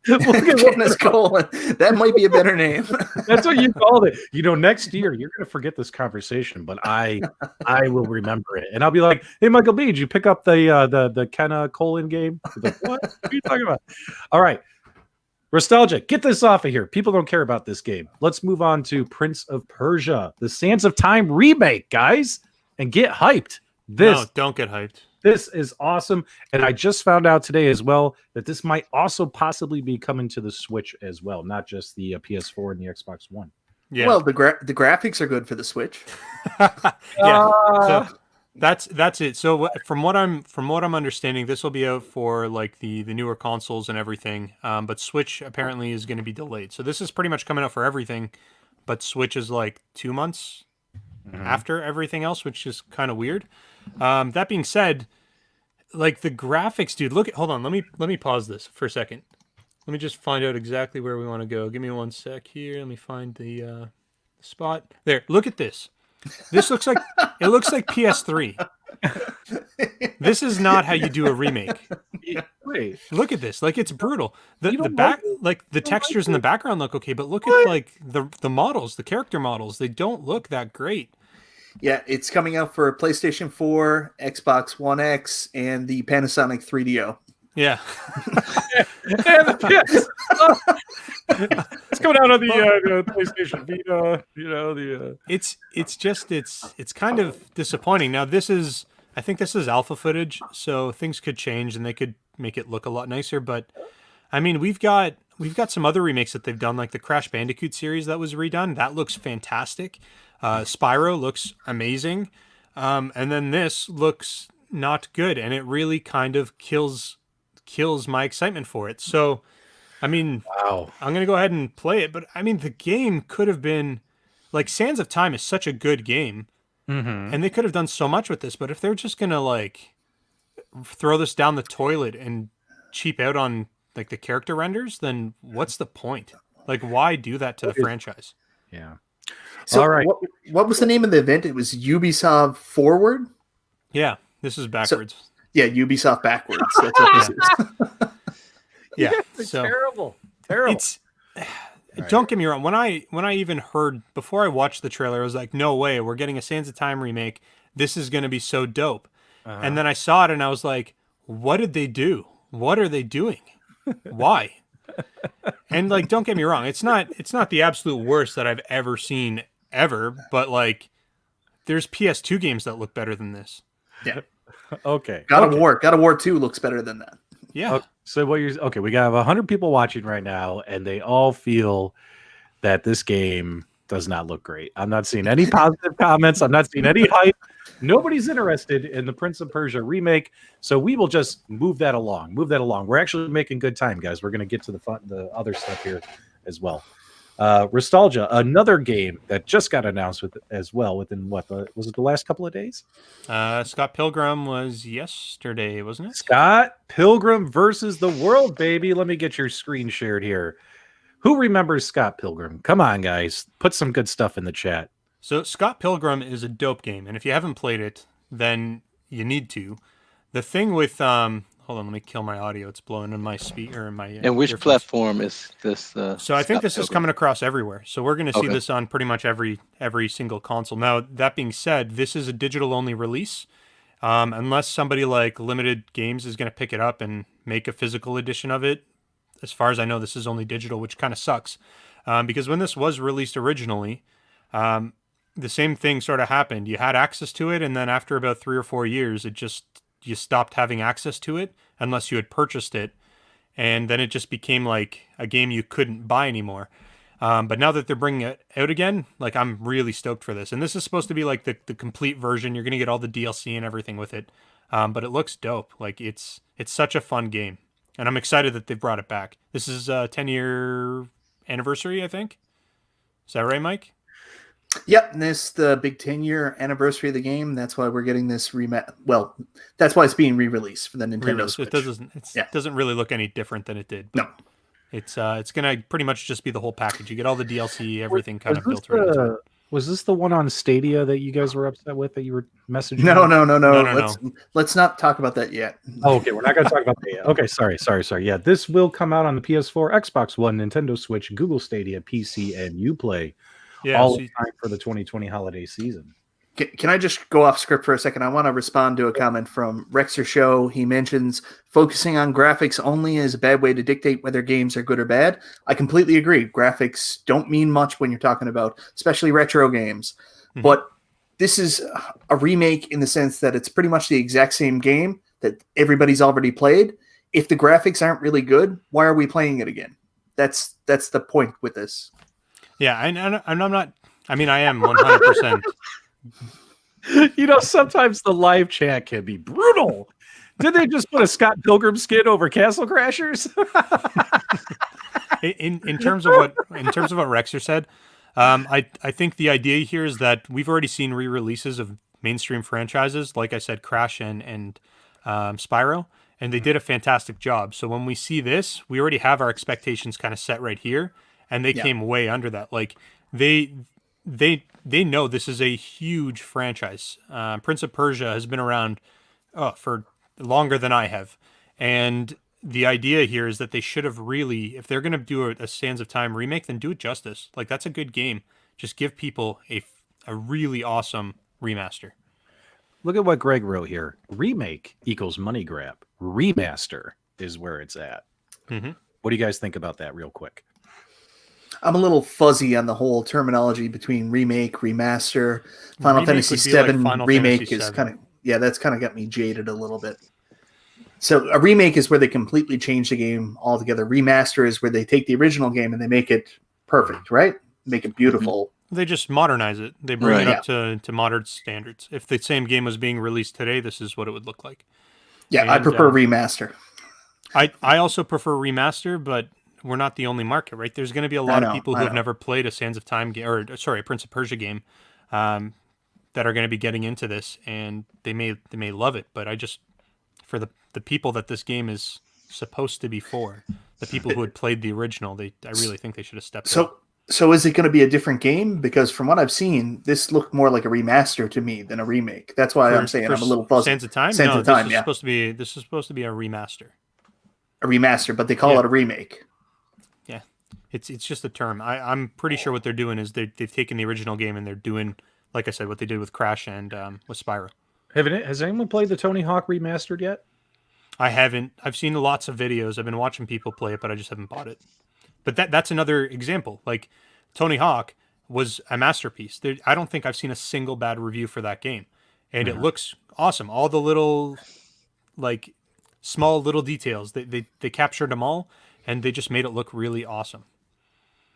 Goodness, Colin. That might be a better name. That's what you called it. Next year you're going to forget this conversation, but I will remember it, and I'll be like, "Hey, Michael B, did you pick up the Kenna Colin game?" Like, what are you talking about? All right, Nostalgia, get this off of here. People don't care about this game. Let's move on to Prince of Persia: The Sands of Time remake, guys, and get hyped. No, don't get hyped. This is awesome. And I just found out today as well that this might also possibly be coming to the Switch as well, not just the PS4 and the Xbox One. Yeah. Well, the graphics are good for the Switch. So that's it. So from what I'm understanding, this will be out for like the newer consoles and everything. But Switch apparently is going to be delayed. So this is pretty much coming out for everything, but Switch is like 2 months after everything else, which is kind of weird. That being said, like the graphics, dude, hold on. Let me pause this for a second. Let me just find out exactly where we want to go. Give me 1 sec here. Let me find the spot. There. Look at this. This looks like PS3. This is not how you do a remake. Wait. Look at this. Like, it's brutal. You The don't back, like it? like the You don't like textures in the it? background look okay, but look What? at like the models, the character models. They don't look that great. Yeah, it's coming out for PlayStation 4, Xbox One X, and the Panasonic 3DO. Yeah. Yes. It's coming out on the PlayStation Vita. You know the. It's kind of disappointing. Now I think this is alpha footage, so things could change and they could make it look a lot nicer. But I mean, we've got some other remakes that they've done, like the Crash Bandicoot series that was redone. That looks fantastic. Spyro looks amazing, and then this looks not good, and it really kind of kills my excitement for it. So, I mean, Wow. I'm gonna go ahead and play it, but I mean, the game could have been like Sands of Time is such a good game, Mm-hmm. and they could have done so much with this. But if they're just gonna like throw this down the toilet and cheap out on like the character renders, then what's the point? Like, why do that to the franchise? Yeah. So All right. what was the name of the event? It was Ubisoft Forward? Yeah, this is backwards. Yeah, Ubisoft Backwards. That's what this is. yeah, It's so terrible. Terrible. it's. Don't get me wrong. When I even heard before I watched the trailer, I was like, "No way, we're getting a Sands of Time remake. This is going to be so dope." And then I saw it, and I was like, "What did they do? What are they doing? Why?" And like, don't get me wrong, it's not the absolute worst that I've ever seen ever, but like, there's PS2 games that look better than this. Yeah. Okay. God okay. of War. God of War 2 looks better than that. Yeah. Okay. So what you're okay? We got 100 people watching right now, and they all feel that this game does not look great. I'm not seeing any positive comments. I'm not seeing any hype. Nobody's interested in the Prince of Persia remake, so we will just move that along. We're actually making good time, guys. We're going to get to the other stuff here as well. Nostalgia, another game that just got announced as well within was it the last couple of days? Scott Pilgrim was yesterday, wasn't it? Scott Pilgrim versus the world, baby. Let me get your screen shared here. Who remembers Scott Pilgrim? Come on, guys. Put some good stuff in the chat. So Scott Pilgrim is a dope game, and if you haven't played it, then you need to. The thing with hold on, let me kill my audio. It's blowing in my speaker and my And which earphones. platform is this? So I think this is coming across everywhere. So we're going to see this on pretty much every single console. Now, that being said, this is a digital only release. Unless somebody like Limited Games is going to pick it up and make a physical edition of it. As far as I know, this is only digital, which kind of sucks. Because when this was released originally, the same thing sort of happened. You had access to it, and then after about 3 or 4 years, you stopped having access to it unless you had purchased it. And then it just became like a game you couldn't buy anymore. But now that they're bringing it out again, like, I'm really stoked for this. And this is supposed to be like the complete version. You're going to get all the DLC and everything with it. But it looks dope. Like, it's such a fun game. And I'm excited that they brought it back. This is a 10-year anniversary, I think. Is that right, Mike? Yep, and this is the big 10-year anniversary of the game. That's why we're getting this Well, that's why it's being re-released for the Nintendo Switch. It doesn't really look any different than it did. No. It's going to pretty much just be the whole package. You get all the DLC, everything kind of built right into it. Was this the one on Stadia that you guys were upset with that you were messaging? No. Let's not talk about that yet. Oh, okay, we're not going to talk about that yet. Okay, sorry. Yeah, this will come out on the PS4, Xbox One, Nintendo Switch, Google Stadia, PC, and Uplay. Yeah, all in time for the 2020 holiday season. Can I just go off script for a second? I want to respond to a comment from Rexer Show. He mentions focusing on graphics only is a bad way to dictate whether games are good or bad. I completely agree. Graphics don't mean much when you're talking about, especially retro games. Mm-hmm. But this is a remake in the sense that it's pretty much the exact same game that everybody's already played. If the graphics aren't really good, why are we playing it again? That's the point with this. Yeah, and I'm not. I mean, I am 100%. You know, sometimes the live chat can be brutal. Did they just put a Scott Pilgrim skin over Castle Crashers? in terms of what Rexer said, I think the idea here is that we've already seen re-releases of mainstream franchises, like I said, Crash and Spyro, and they did a fantastic job. So when we see this, we already have our expectations kind of set right here, and they came way under that. Like they know this is a huge franchise. Prince of Persia has been around for longer than I have, And the idea here is that they should have really, if they're going to do a Sands of Time remake, then do it justice. Like, that's a good game. Just give people a really awesome remaster. Look at what Greg wrote here. Remake equals money grab. Remaster is where it's at. Mm-hmm. What do you guys think about that real quick? I'm a little fuzzy on the whole terminology between remake, remaster. Final Remake Fantasy would be like VII Final remake Fantasy is VII. kind of, that's kind of got me jaded a little bit. So a remake is where they completely change the game altogether. Remaster is where they take the original game and they make it perfect, right? Make it beautiful. They just modernize it. They bring Right. it up to modern standards. If the same game was being released today, this is what it would look like. Yeah, I And, prefer remaster. I also prefer remaster, but we're not the only market, right? There's going to be a lot of people who have never played a Sands of Time game, or sorry, a Prince of Persia game, that are going to be getting into this, and they may love it. But I just, for the people that this game is supposed to be for, the people who had played the original, I really think they should have stepped up. So is it going to be a different game? Because from what I've seen, this looked more like a remaster to me than a remake. That's why I'm saying I'm a little fuzzy. Sands of Time? Sands of Time, this is supposed to be a remaster. A remaster, but they call it a remake. Yeah, it's just a term. I'm pretty sure what they're doing is they've taken the original game and they're doing, like I said, what they did with Crash and with Spyro. Has anyone played the Tony Hawk remastered yet? I haven't. I've seen lots of videos. I've been watching people play it, but I just haven't bought it. But that's another example. Like, Tony Hawk was a masterpiece. I don't think I've seen a single bad review for that game. And it looks awesome. All the little, like, small little details, they captured them all, and they just made it look really awesome.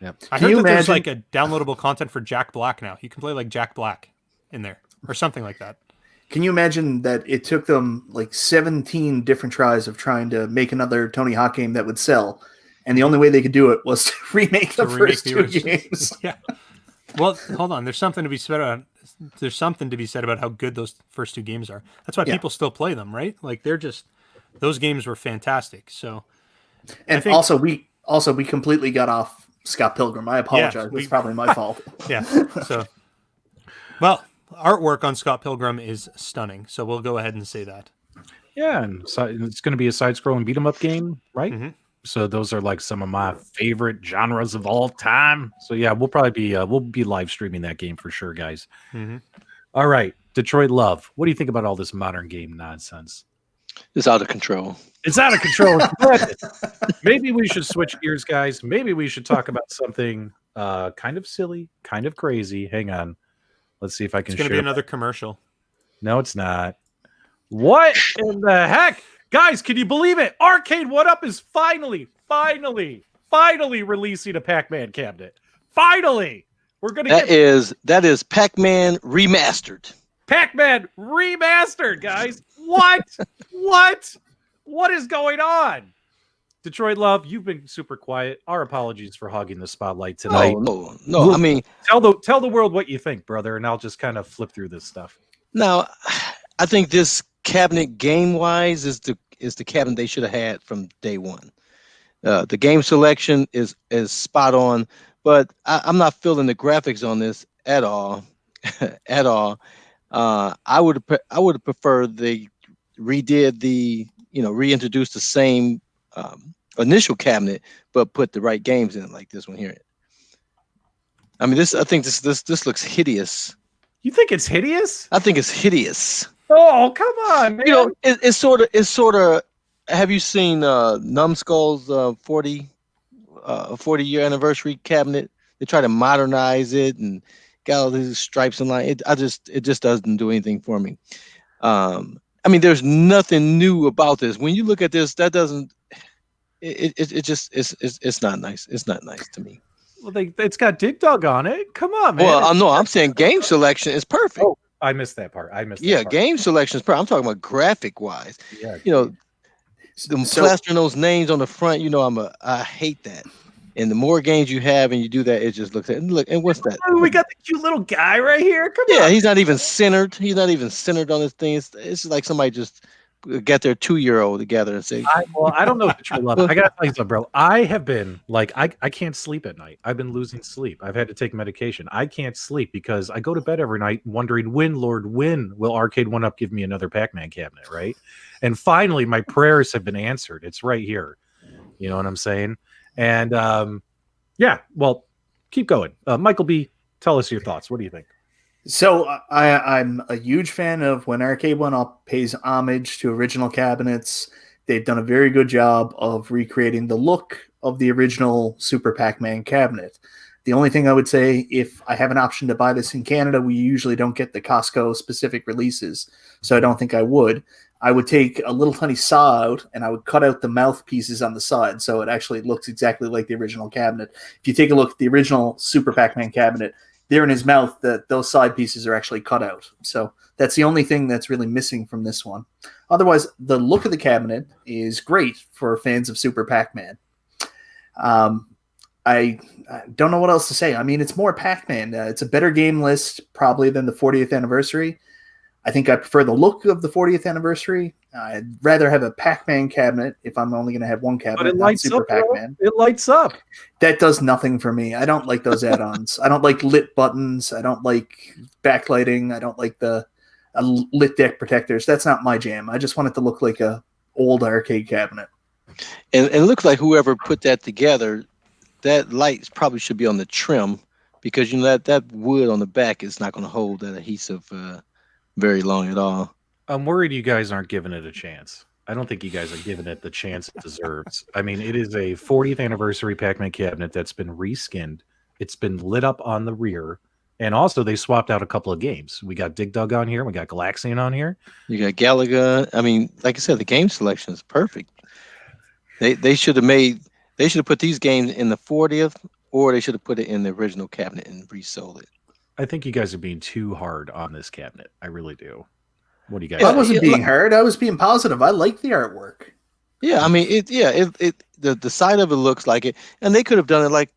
Yep. I heard that there's like a downloadable content for Jack Black now. You can play like Jack Black in there or something like that. Can you imagine that it took them like 17 different tries of trying to make another Tony Hawk game that would sell, and the only way they could do it was to remake the first two games? Yeah. Well, hold on. There's something to be said about how good those first two games are. That's why people still play them, right? Like, those games were fantastic. So, and also we completely got off Scott Pilgrim. I apologize. It's probably my fault. Yeah. So, well, artwork on Scott Pilgrim is stunning. So we'll go ahead and say that. Yeah, and it's going to be a side-scrolling beat-em-up game, right? Mm-hmm. So those are like some of my favorite genres of all time. So yeah, we'll probably be we'll be live streaming that game for sure, guys. Mm-hmm. All right, Detroit Love. What do you think about all this modern game nonsense? It's out of control. It's out of control. Maybe we should switch gears, guys. Maybe we should talk about something kind of silly, kind of crazy. Hang on. Let's see if I can. It's going to be another commercial. No, it's not. What in the heck? Guys, can you believe it? Arcade1up is finally releasing a Pac-Man cabinet. Finally! We're going to That is Pac-Man remastered. Pac-Man remastered, guys. What? What is going on? Detroit Love, you've been super quiet. Our apologies for hogging the spotlight tonight. No. I mean, tell the world what you think, brother, and I'll just kind of flip through this stuff. now, I think this cabinet game-wise is the cabinet they should have had from day one. The game selection is spot on, but I'm not feeling the graphics on this at all. At all. I would have preferred they reintroduced the same initial cabinet, but put the right games in it, like this one here. I mean, I think this looks hideous. You think it's hideous? I think it's hideous. Oh, come on, man. You know, it's sort of. Have you seen Numbskull's 40-year anniversary cabinet? They try to modernize it and got all these stripes and line. It just doesn't do anything for me. I mean, there's nothing new about this. When you look at this, that doesn't. It's not nice. It's not nice to me. Well, it's got Dig Dug on it. Come on, man. Well, no, I'm saying game selection is perfect. Oh, I missed that part. Game selection is perfect. I'm talking about graphic wise. Yeah. You know, plastering those names on the front. You know, I hate that. And the more games you have and you do that, it just looks at look. And what's that? Oh, we got the cute little guy right here. Come on. Yeah, he's not even centered. He's not even centered on this thing. It's like somebody just get their 2-year-old together and say, I don't know Detroit love. I gotta tell you something, bro. I have been like, I can't sleep at night. I've been losing sleep. I've had to take medication. I can't sleep because I go to bed every night wondering when will Arcade1up give me another Pac-Man cabinet, right? And finally, my prayers have been answered. It's right here. You know what I'm saying? And yeah, well, keep going. Michael B, tell us your thoughts. What do you think? So I'm a huge fan of when Arcade1up pays homage to original cabinets. They've done a very good job of recreating the look of the original Super Pac-Man cabinet. The only thing I would say, if I have an option to buy this in Canada, we usually don't get the Costco specific releases, so I don't think I would. I would take a little tiny saw out and I would cut out the mouthpieces on the side so it actually looks exactly like the original cabinet. If you take a look at the original Super Pac-Man cabinet, there in his mouth, those side pieces are actually cut out. So that's the only thing that's really missing from this one. Otherwise, the look of the cabinet is great for fans of Super Pac-Man. I don't know what else to say. I mean, it's more Pac-Man. It's a better game list probably than the 40th anniversary. I think I prefer the look of the 40th anniversary. I'd rather have a Pac-Man cabinet if I'm only going to have one cabinet. But it lights Super up, Pac-Man. It lights up. That does nothing for me. I don't like those add-ons. I don't like lit buttons. I don't like backlighting. I don't like the lit deck protectors. That's not my jam. I just want it to look like a old arcade cabinet. and it looks like whoever put that together, that light probably should be on the trim, because you know that wood on the back is not going to hold that adhesive very long at all. I'm worried you guys aren't giving it a chance. I don't think you guys are giving it the chance it deserves. I mean, it is a 40th anniversary Pac-Man cabinet that's been reskinned. It's been lit up on the rear. And also, they swapped out a couple of games. We got Dig Dug on here. We got Galaxian on here. You got Galaga. I mean, like I said, the game selection is perfect. They should have put these games in the 40th, or they should have put it in the original cabinet and resold it. I think you guys are being too hard on this cabinet. I really do. What do you guys I think? wasn't being hard. I was being positive. I like the artwork. Yeah, I mean, the side of it looks like it, and they could have done it like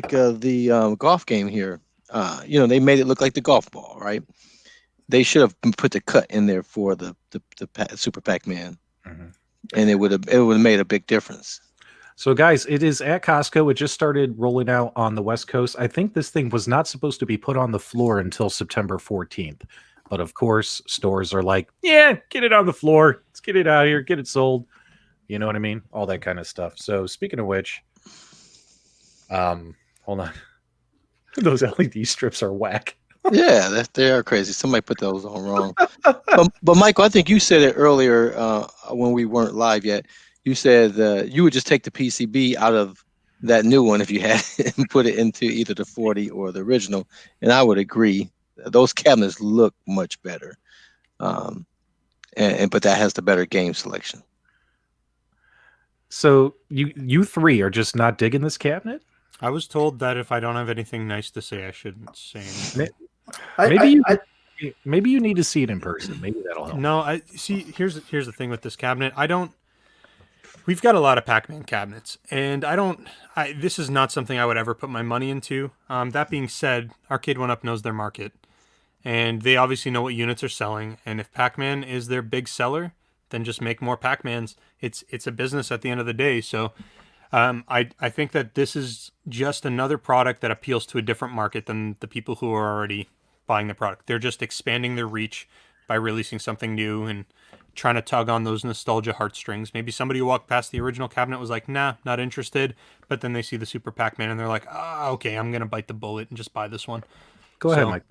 the golf game here. They made it look like the golf ball, right? They should have put the cut in there for the Super Pac-Man, and it would have made a big difference. So, guys, it is at Costco. It just started rolling out on the West Coast. I think this thing was not supposed to be put on the floor until September 14th. But, of course, stores are like, yeah, get it on the floor. Let's get it out here. Get it sold. You know what I mean? All that kind of stuff. So, speaking of which, hold on. Those LED strips are whack. Yeah, they are crazy. Somebody put those on wrong. But Michael, I think you said it earlier when we weren't live yet. You said you would just take the PCB out of that new one if you had it and put it into either the 40 or the original. And I would agree. Those cabinets look much better. But that has the better game selection. So you three are just not digging this cabinet? I was told that if I don't have anything nice to say, I shouldn't say anything. Maybe you need to see it in person. Maybe that'll help. No, I see. Here's the thing with this cabinet. We've got a lot of Pac-Man cabinets, and this is not something I would ever put my money into. That being said, Arcade1up knows their market, and they obviously know what units are selling. And if Pac-Man is their big seller, then just make more Pac-Mans. It's a business at the end of the day. So I think that this is just another product that appeals to a different market than the people who are already buying the product. They're just expanding their reach by releasing something new and trying to tug on those nostalgia heartstrings. Maybe somebody who walked past the original cabinet was like, nah, not interested. But then they see the Super Pac-Man and they're like, okay, I'm going to bite the bullet and just buy this one. Go ahead, Mike.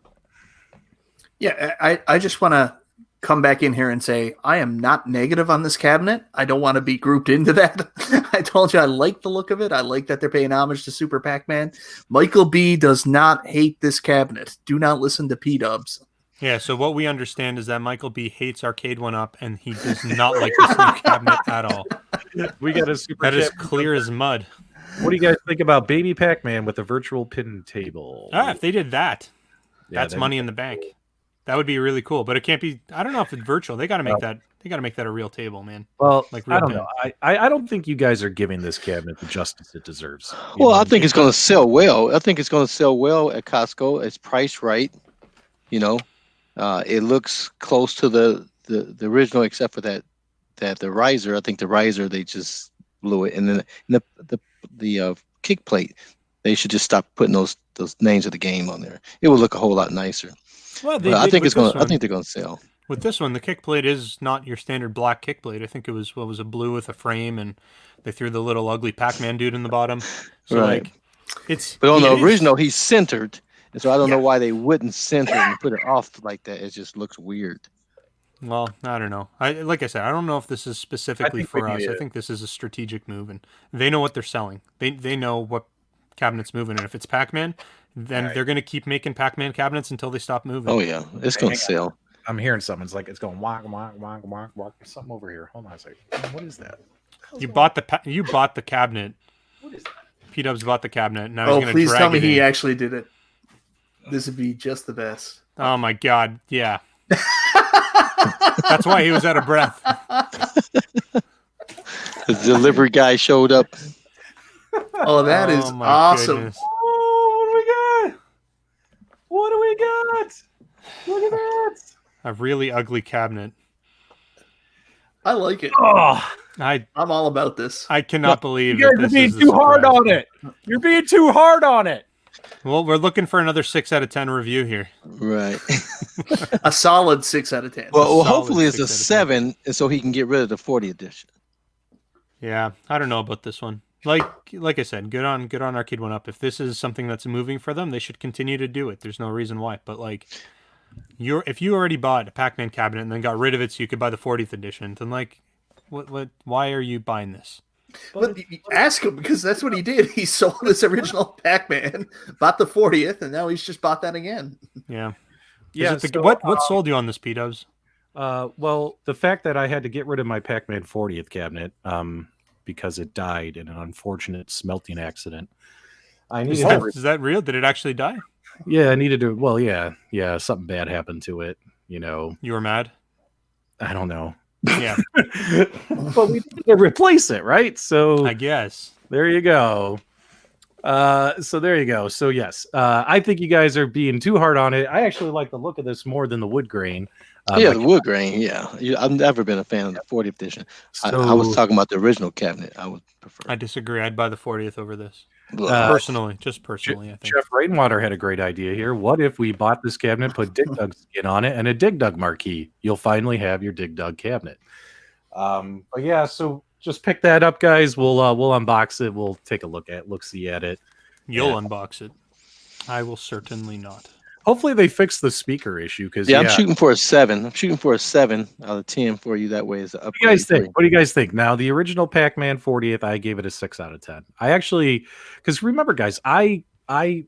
Yeah, I just want to come back in here and say I am not negative on this cabinet. I don't want to be grouped into that. I told you I like the look of it. I like that they're paying homage to Super Pac-Man. Michael B does not hate this cabinet. Do not listen to P-dubs. Yeah, so what we understand is that Michael B hates Arcade1up and he does not like this new cabinet at all. We got a super That is clear as mud. What do you guys think about Baby Pac-Man with a virtual pin table? If they did that, that's money in the bank. That would be really cool, but it can't be. I don't know if it's virtual. They got to make that. They got to make that a real table, man. Well, like I don't know. I don't think you guys are giving this cabinet the justice it deserves. Well, I think it's going to sell well. I think it's going to sell well at Costco. It's priced right. It looks close to the original, except for that that the riser, I think the riser they just blew it, and then the kick plate, they should just stop putting those names of the game on there. It would look a whole lot nicer. Well, But I think I think they're gonna sell. With this one, the kick plate is not your standard black kick plate. I think it was a blue with a frame, and they threw the little ugly Pac-Man dude in the bottom. So Right. like, it's. But on it the is- original, he's centered, and so I don't know why they wouldn't center and put it off like that. It just looks weird. Well, I don't know. Like I said, I don't know if this is specifically think we for us. need I it. think this is a strategic move, and they know what they're selling. They know what cabinets moving, and if it's Pac-Man, then they're going to keep making Pac-Man cabinets until they stop moving. Oh yeah, it's gonna Hang on. sell. I'm hearing something. It's like it's going walk, walk, walk, walk, walk. Something over here. Hold on a second. What is that? You bought the cabinet. What is that? P-Dubs bought the cabinet. Now Oh, he's going to please drag tell me it he in. actually did it. This would be just the best. Oh my God! Yeah. That's why he was out of breath. The delivery guy showed up. Oh, that is Oh, my awesome. goodness. Oh, what do we got? Look at that. A really ugly cabinet. I like it. Oh, I'm all about this. I cannot believe you that guys are this being is the too hard surprise. on it. You're being too hard on it. Well, we're looking for another 6 out of 10 review here. Right. A solid 6 out of 10. Well, solid hopefully it's 6 a out of 10. 7, and so he can get rid of the 40 edition. Yeah, I don't know about this one. Like I said, good on Arcade1up. If this is something that's moving for them, they should continue to do it. There's no reason why. But like, if you already bought a Pac-Man cabinet and then got rid of it so you could buy the 40th edition, then like, what? Why are you buying this? But ask him, because that's what he did. He sold his original Pac-Man, bought the 40th, and now he's just bought that again. Yeah. Yeah. Is it so, what sold you on this, P-Dubs? well, the fact that I had to get rid of my Pac-Man 40th cabinet, because it died in an unfortunate smelting accident. I needed Is that real? Did it actually die? Yeah, I needed to. Well, yeah, something bad happened to it. You know, You were mad? I don't know, Yeah, but we need to replace it, right? So I guess. there you go. So there you go. So yes, I think you guys are being too hard on it. I actually like the look of this more than the wood grain. Yeah, like- the wood grain. Yeah, I've never been a fan of the 40th edition. I was talking about the original cabinet. I would prefer. I disagree. I'd buy the 40th over this. Uh, Just personally, I think. Jeff Rainwater had a great idea here. What if we bought this cabinet, put Dig Dug skin on it, and a Dig Dug marquee? You'll finally have your Dig Dug cabinet. But yeah, so just pick that up, guys. We'll unbox it. We'll take a look see at it. You'll Yeah. unbox it. I will certainly not. Hopefully they fix the speaker issue because Yeah, I'm shooting for a 7. I'm shooting for a 7 out of 10 for you. That way, it's an What do you guys upgrade. think? What do you guys think? Now, the original Pac-Man 40th, I gave it a 6 out of 10. I actually, because remember, guys, I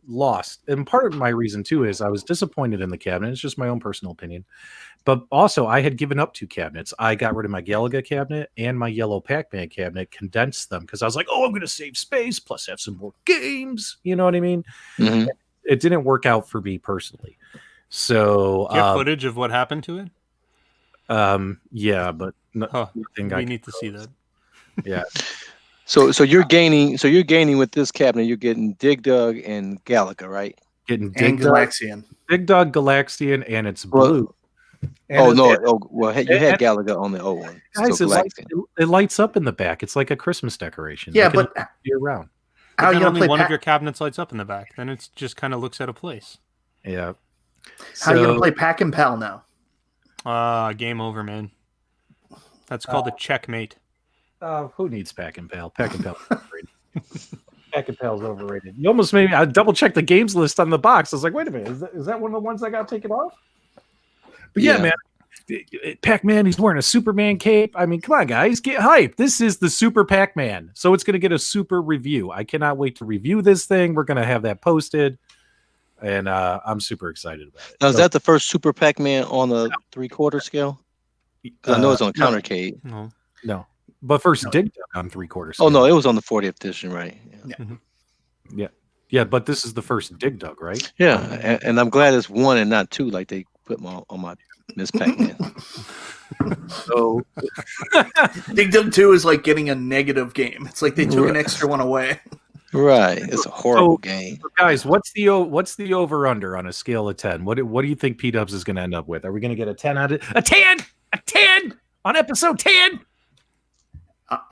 lost, and part of my reason too is I was disappointed in the cabinet. It's just my own personal opinion, but also I had given up 2 cabinets. I got rid of my Galaga cabinet and my yellow Pac-Man cabinet, condensed them because I was like, oh, I'm going to save space plus have some more games. You know what I mean? Mhm. It didn't work out for me personally. So Do you have footage of what happened to it? yeah, but nothing We need to see that. Yeah. So you're gaining. So you're gaining with this cabinet. You're getting Dig Dug and Galaga, right? Getting And Dig Dug, Galaxian. Dig Dug Galaxian, and it's Well- blue. And Oh it- no! it- Oh well, you had Galaga on the old one. guys, So it lights up in the back. It's like a Christmas decoration. Yeah, They can but year round. how are you Then going only to play one of Pac- your cabinets lights up in the back. Then it just kind of looks out of place. Yeah. how are you going to So- play Pac and Pal now? Game over, man. That's called a checkmate. Who needs Pac and Pal? Pac and Pal is overrated. Pac and Pal's overrated. You almost made me. I double checked the games list on the box. I was like, wait a minute, is that one of the ones I got taken off? But yeah, Yeah. man. Pac-Man, he's wearing a Superman cape. I mean, come on, guys, get hype. This is the Super Pac-Man, so it's going to get a super review. I cannot wait to review this thing. We're going to have that posted, and I'm super excited about it. Now, is So, that the first Super Pac-Man on a 3/4 scale? 'Cause I know it's on no. Countercade. No. no? But first, No. Dig Dug on 3/4. Oh no, it was on the 40th edition, right? Yeah, but this is the first Dig Dug, right? Yeah, and I'm glad it's 1 and not 2, like they put on my Miss Pac-Man. So Dig Dug 2 is like getting a negative game. It's like they took an Right. extra one away. Right, it's a horrible game. guys, what's the over under on a scale of 10? What do you think P Dubs is going to end up with? Are we going to get a 10 on episode 10?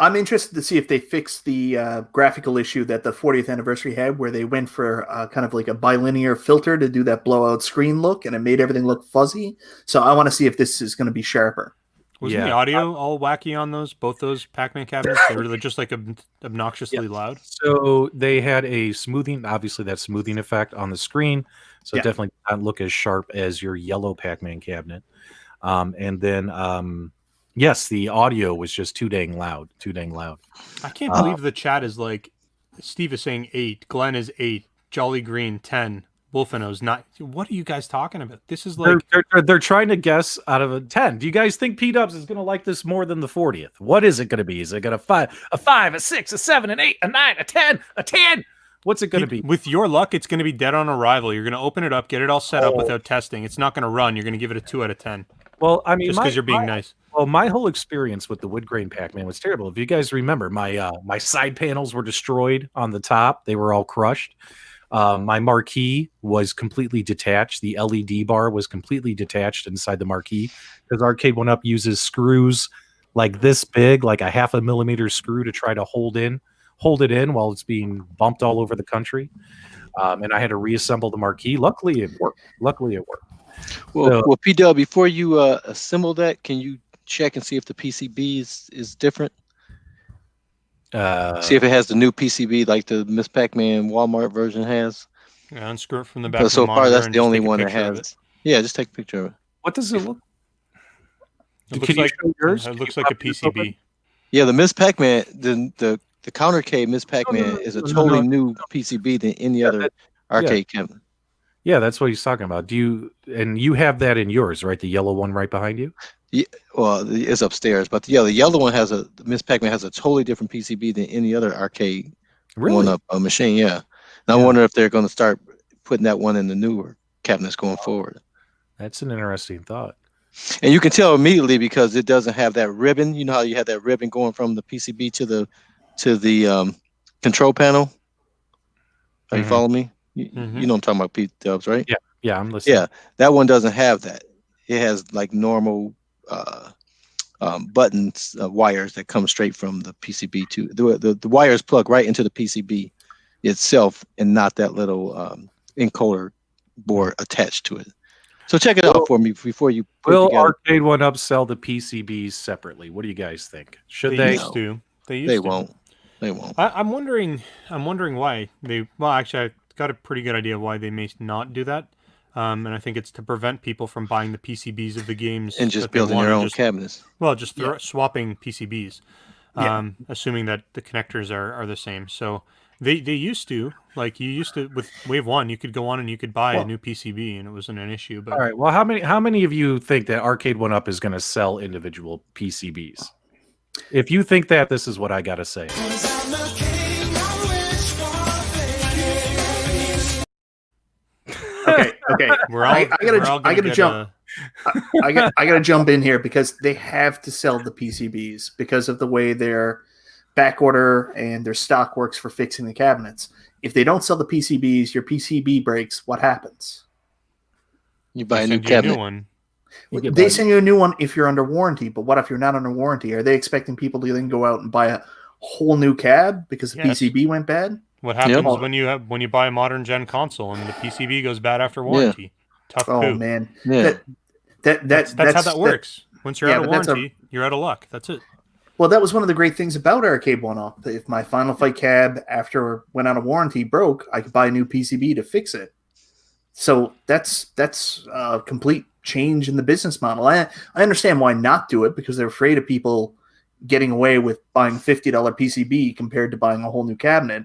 I'm interested to see if they fix the graphical issue that the 40th anniversary had, where they went for kind of like a bilinear filter to do that blowout screen look, and it made everything look fuzzy. So I want to see if this is going to be sharper. Wasn't the audio all wacky on both those Pac-Man cabinets? They were just like obnoxiously loud. So they had a smoothing, obviously that smoothing effect on the screen. So it definitely did not look as sharp as your yellow Pac-Man cabinet. And then, yes, the audio was just too dang loud. I can't believe the chat is like, Steve is saying 8, Glenn is 8, Jolly Green 10, Wolfino's not. What are you guys talking about? This is like they're trying to guess out of a 10. Do you guys think P-Dubs is going to like this more than the 40th? What is it going to be? Is it going to 5, a 6, a 7, an 8, a 9, a 10, a 10? What's it going to be? With your luck, it's going to be dead on arrival. You're going to open it up, get it all set up without testing. It's not going to run. You're going to give it a 2 out of 10. Well, I mean, just because you're being nice. Well, my whole experience with the wood grain Pac-Man was terrible. If you guys remember, my side panels were destroyed on the top. They were all crushed. My marquee was completely detached. The LED bar was completely detached inside the marquee because Arcade1up uses screws like this big, like a 0.5 millimeter screw to try to hold it in while it's being bumped all over the country. And I had to reassemble the marquee. Luckily, it worked. Well, P-Dub, before you assemble that, can you check and see if the PCB is different? See if it has the new PCB like the Miss Pac-Man Walmart version has. Yeah, unscrew it from the back. But so far, that's the only one that has. Yeah, just take a picture of it. What does it look? It looks like yours? It looks like a PCB. Yeah, the Miss Pac-Man, the counter K Miss Pac-Man is a totally new PCB than any other arcade cabinet. Yeah, that's what he's talking about. You have that in yours, right? The yellow one right behind you? Yeah, well, it's upstairs, but the yellow one Miss Pac-Man has a totally different PCB than any other arcade one-up machine. Yeah, and I wonder if they're going to start putting that one in the newer cabinets going forward. That's an interesting thought. And you can tell immediately because it doesn't have that ribbon. You know how you have that ribbon going from the PCB to the control panel. Are you following me? You know I'm talking about P-Dubs, right? Yeah, I'm listening. Yeah, that one doesn't have that. It has like normal buttons, wires that come straight from the PCB to the wires plug right into the PCB itself, and not that little encoder board attached to it. So check it out for me before you put will it together. Arcade1up sell the PCBs separately? What do you guys think? Should they? Used to. They won't. They won't. I'm wondering why they. Well, actually, I got a pretty good idea why they may not do that. And I think it's to prevent people from buying the PCBs of the games and just building their own cabinets. Well, just swapping PCBs, assuming that the connectors are the same. So they used to, like you used to with Wave 1, you could go on and you could buy a new PCB and it wasn't an issue. But all right, well, how many of you think that Arcade1up is going to sell individual PCBs? If you think that, this is what I got to say. Okay. I gotta jump in here because they have to sell the PCBs because of the way their back order and their stock works for fixing the cabinets. If they don't sell the PCBs, your PCB breaks. What happens? You buy a new cabinet. They send you a new one if you're under warranty. But what if you're not under warranty? Are they expecting people to then go out and buy a whole new cab because the PCB went bad? What happens when you buy a modern gen console and the PCB goes bad after warranty? Tough poo. Oh man, that's how that works. Once you're out of warranty, you're out of luck. That's it. Well, that was one of the great things about Arcade1up. If my Final Fight cab after went out of warranty broke, I could buy a new PCB to fix it. So that's a complete change in the business model. I understand why not do it because they're afraid of people getting away with buying a $50 PCB compared to buying a whole new cabinet.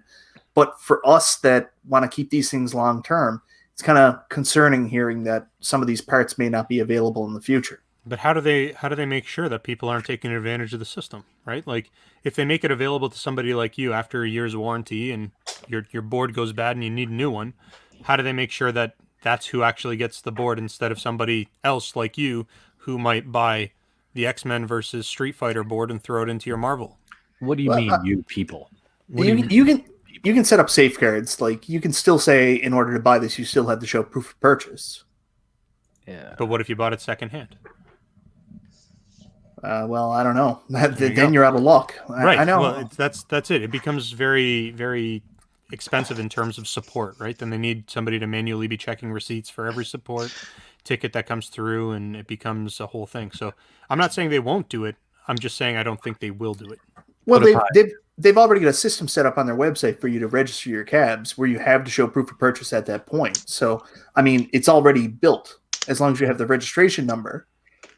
But for us that want to keep these things long term, it's kind of concerning hearing that some of these parts may not be available in the future. But how do they make sure that people aren't taking advantage of the system, right? Like if they make it available to somebody like you after a year's warranty and your board goes bad and you need a new one, how do they make sure that that's who actually gets the board instead of somebody else like you who might buy the X-Men versus Street Fighter board and throw it into your Marvel? What do you mean, you people? You can set up safeguards. Like you can still say, in order to buy this, you still have to show proof of purchase. Yeah. But what if you bought it secondhand? Well, I don't know. There you Then go. you're out of luck. Right. I know. Well, that's it. It becomes very, very expensive in terms of support, right? Then they need somebody to manually be checking receipts for every support ticket that comes through, and it becomes a whole thing. So I'm not saying they won't do it. I'm just saying I don't think they will do it. Well, Put a pie. they've already got a system set up on their website for you to register your cabs where you have to show proof of purchase at that point. So, I mean, it's already built. As long as you have the registration number,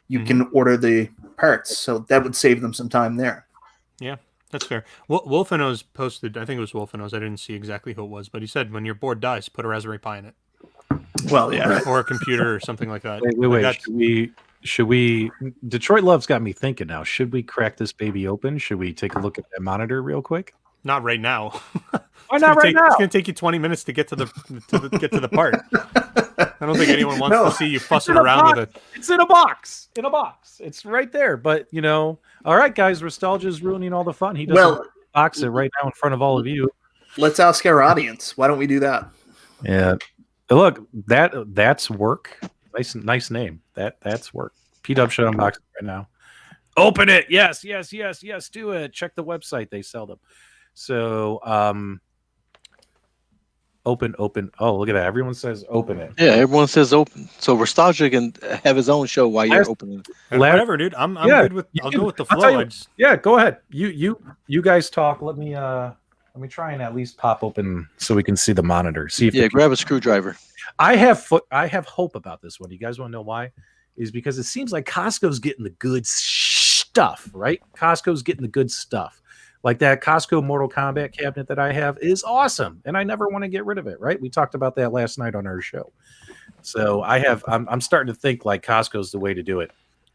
you can order the parts. So that would save them some time there. Yeah, that's fair. Wolfeno's posted, I think it was Wolfeno's, I didn't see exactly who it was, but he said when your board dies, put a Raspberry Pi in it. Well, yeah. Or a computer or something like that. Wait. Like that's- Should we? Detroit Love's got me thinking now. Should we crack this baby open? Should we take a look at that monitor real quick? Not right now. Why not right now? It's going to take you 20 minutes to get to the part. I don't think anyone wants to see you fussing around with it. It's in a box. In a box. It's right there. But all right, guys. Nostalgia is ruining all the fun. He doesn't box it right now in front of all of you. Let's ask our audience. Why don't we do that? Yeah. Look, that's work. Nice name. That's work. P-Dub should unbox it right now. Open it. Yes. Do it. Check the website. They sell them. So, open. Oh, look at that. Everyone says open it. Yeah, everyone says open. So Nostalgia can have his own show while you're opening. Whatever, dude. I'm good with. I'll go with the flow. Yeah, go ahead. You guys talk. Let me try and at least pop open so we can see the monitor. See if grab a screwdriver. I have hope about this one. You guys want to know why? Is because it seems like Costco's getting the good stuff, right? Costco's getting the good stuff. Like that Costco Mortal Kombat cabinet that I have is awesome, and I never want to get rid of it, right? We talked about that last night on our show. So I'm starting to think like Costco's the way to do it.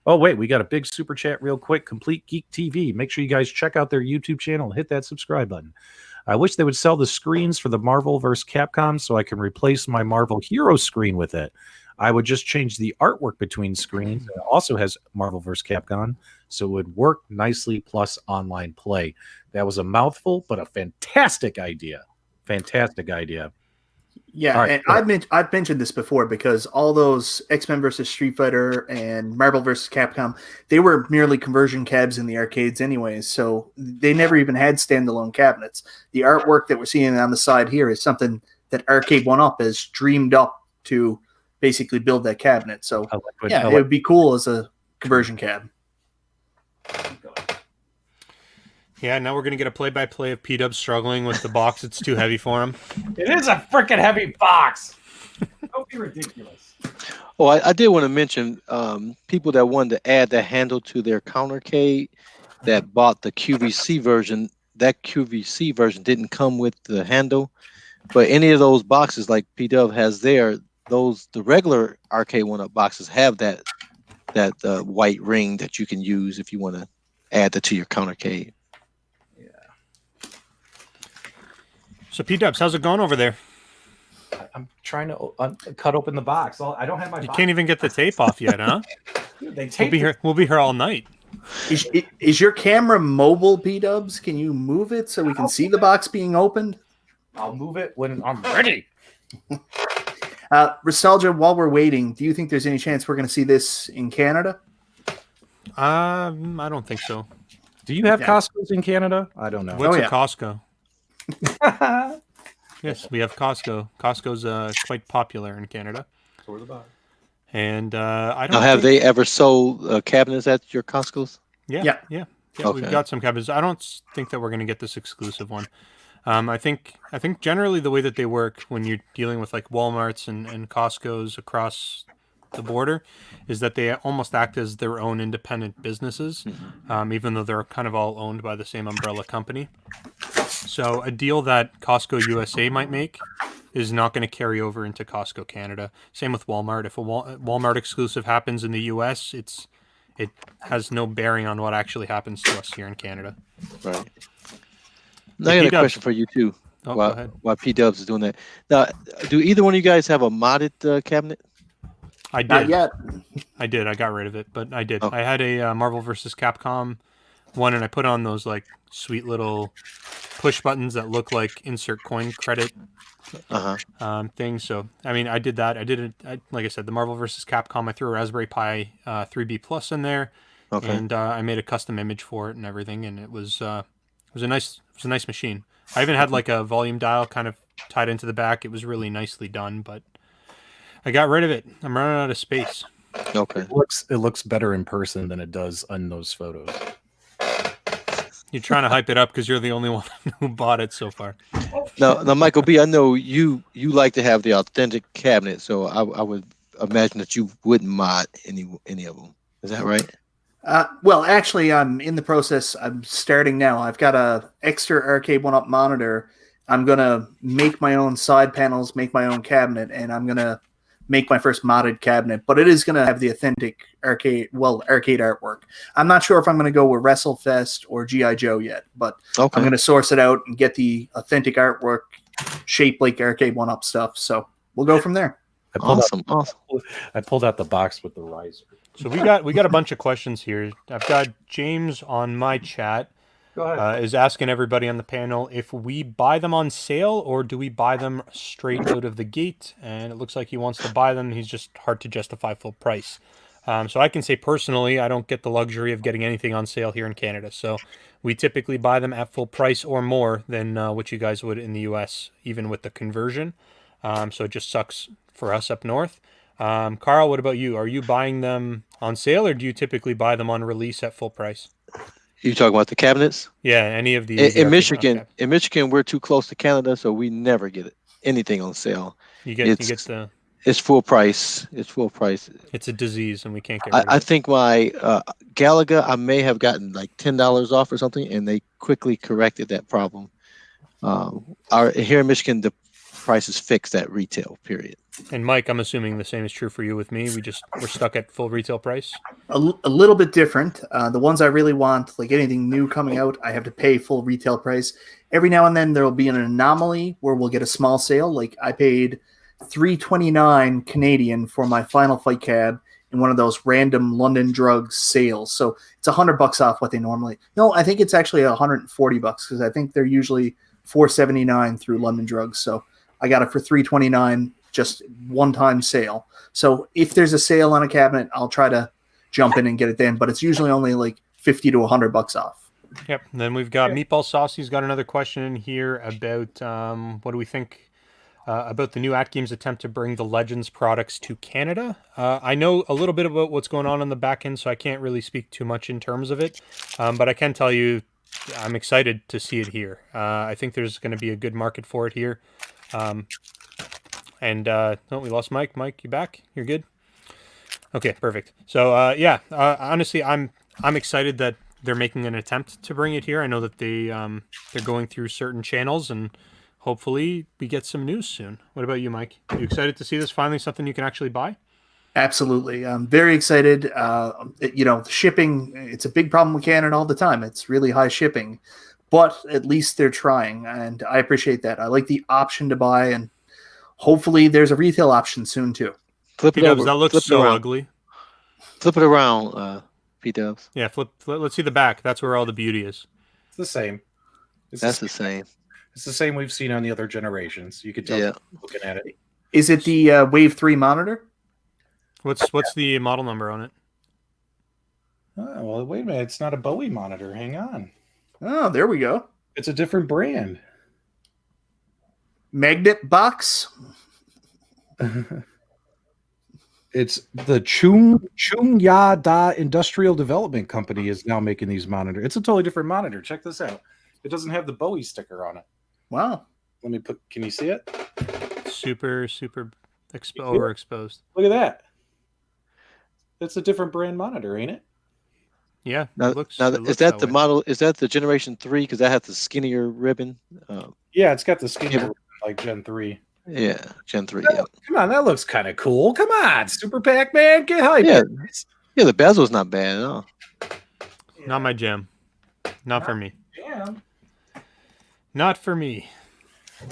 Oh, wait, we got a big super chat real quick. Complete Geek TV. Make sure you guys check out their YouTube channel and hit that subscribe button. I wish they would sell the screens for the Marvel vs. Capcom so I can replace my Marvel Hero screen with it. I would just change the artwork between screens. It also has Marvel vs. Capcom, so it would work nicely plus online play. That was a mouthful, but a fantastic idea. Fantastic idea. Yeah, right, and I've mentioned this before because all those X-Men versus Street Fighter and Marvel versus Capcom, they were merely conversion cabs in the arcades anyways, so they never even had standalone cabinets. The artwork that we're seeing on the side here is something that Arcade1up has dreamed up to basically build that cabinet. So it would be cool as a conversion cab. Yeah, now we're going to get a play-by-play of P-Dub struggling with the box. It's too heavy for him. It is a freaking heavy box. Don't be ridiculous. Oh, I did want to mention people that wanted to add the handle to their countercade that bought the QVC version. That QVC version didn't come with the handle, but any of those boxes like P-Dub has there, the regular Arcade1up boxes have that white ring that you can use if you want to add that to your countercade. So P-Dubs, how's it going over there? I'm trying to cut open the box. I don't have my. You can't even get the tape off yet, huh? Dude, we'll be here all night. Is your camera mobile, P-Dubs? Can you move it so we can see the box being opened? I'll move it when I'm ready. Nostalgia, while we're waiting, do you think there's any chance we're going to see this in Canada? I don't think so. Do you have Costco's in Canada? I don't know. What's a Costco? Yes, we have Costco. Costco's quite popular in Canada. And I don't. Now, have they ever sold cabinets at your Costco's? Yeah. Okay. We've got some cabinets. I don't think that we're going to get this exclusive one. I think generally the way that they work when you're dealing with like Walmarts and Costco's across the border is that they almost act as their own independent businesses, even though they're kind of all owned by the same umbrella company. So a deal that Costco USA might make is not going to carry over into Costco Canada. Same with Walmart. If a Walmart exclusive happens in the US, it has no bearing on what actually happens to us here in Canada. Right. Now I got a question for you too. Oh, go ahead. While P-Dubs is doing that. Now, do either one of you guys have a modded cabinet? I did. Not yet. I did. I got rid of it, but I did. Okay. I had a Marvel vs. Capcom one, and I put on those like sweet little push buttons that look like insert coin credit things. So, I mean, I did that. I did it. Like I said, the Marvel vs. Capcom. I threw a Raspberry Pi 3B Plus in there. Okay. and I made a custom image for it and everything, and it was a nice machine. I even had like a volume dial kind of tied into the back. It was really nicely done, but I got rid of it. I'm running out of space. Okay. It looks better in person than it does on those photos. You're trying to hype it up because you're the only one who bought it so far. Now, Michael B, I know you like to have the authentic cabinet, so I would imagine that you wouldn't mod any of them. Is that right? Well, actually, I'm in the process. I'm starting now. I've got a extra Arcade1up monitor. I'm gonna make my own side panels, make my own cabinet, and I'm gonna make my first modded cabinet. But it is gonna have the authentic arcade artwork. I'm not sure if I'm gonna go with WrestleFest or GI Joe yet, but Okay. I'm gonna source it out and get the authentic artwork, shaped like Arcade1up stuff. So we'll go from there. Awesome. I pulled out the box with the riser. So we got a bunch of questions here. I've got James on my chat. Go ahead. Is asking everybody on the panel if we buy them on sale or do we buy them straight out of the gate. And it looks like he wants to buy them. He's just hard to justify full price. So I can say personally, I don't get the luxury of getting anything on sale here in Canada. So we typically buy them at full price or more than what you guys would in the US, even with the conversion. So it just sucks for us up north. Carl, what about you? Are you buying them on sale or do you typically buy them on release at full price? You talking about the cabinets? Yeah, any of the In Michigan, we're too close to Canada, so we never get anything on sale. you get the It's full price. it's a disease and we can't get rid of I it. think my Galaga, I may have gotten like $10 off or something, and they quickly corrected that problem. Here in Michigan, the price is fixed at retail. Period. And Mike, I'm assuming the same is true for you with me. We're stuck at full retail price. A little bit different. The ones I really want, like anything new coming out, I have to pay full retail price. Every now and then there will be an anomaly where we'll get a small sale. Like I paid $3.29 Canadian for my Final Fight cab in one of those random London Drugs sales. So it's $100 off what they normally. No, I think it's actually $140 because I think they're usually $4.79 through London Drugs. So I got it for $3.29. Just one-time sale. So if there's a sale on a cabinet, I'll try to jump in and get it then, but it's usually only like $50 to $100 off. Yep. And then we've got Meatball Saucy's got another question in here about what do we think about the new At Games attempt to bring the Legends products to Canada. I know a little bit about what's going on the back end, so I can't really speak too much in terms of it, but I can tell you I'm excited to see it here. I think there's going to be a good market for it here. And we lost Mike. Mike, you back? You're good? Okay, perfect. So honestly, I'm excited that they're making an attempt to bring it here. I know that they're going through certain channels, and hopefully we get some news soon. What about you, Mike? You excited to see this? Finally, something you can actually buy? Absolutely. I'm very excited. Shipping, it's a big problem with Canada all the time. It's really high shipping, but at least they're trying, and I appreciate that. I like the option to buy, and hopefully there's a retail option soon too. Flip it over. That looks so ugly. Flip it around, P-Dubs. Yeah, flip. Let's see the back. That's where all the beauty is. It's the same. That's the same. It's the same we've seen on the other generations. You could tell looking at it. Is it the Wave 3 monitor? What's the model number on it? Oh, well, wait a minute. It's not a Bowie monitor. Hang on. Oh, there we go. It's a different brand. Magnet box. It's the Chung Ya Da Industrial Development Company is now making these monitors. It's a totally different monitor. Check this out. It doesn't have the Bowie sticker on it. Wow. Let me put. Can you see it? Super overexposed. Look at that. That's a different brand monitor, ain't it? Yeah. Now, is that the way. model? Is that the Generation 3? Because that has the skinnier ribbon. Yeah, it's got the skinny like Gen 3. Yeah, Gen 3. Oh, come on, that looks kind of cool. Come on, Super Pac-Man, get hyped. Yeah, the bezel's not bad at all. Not my jam. Not for me. Damn. Not for me.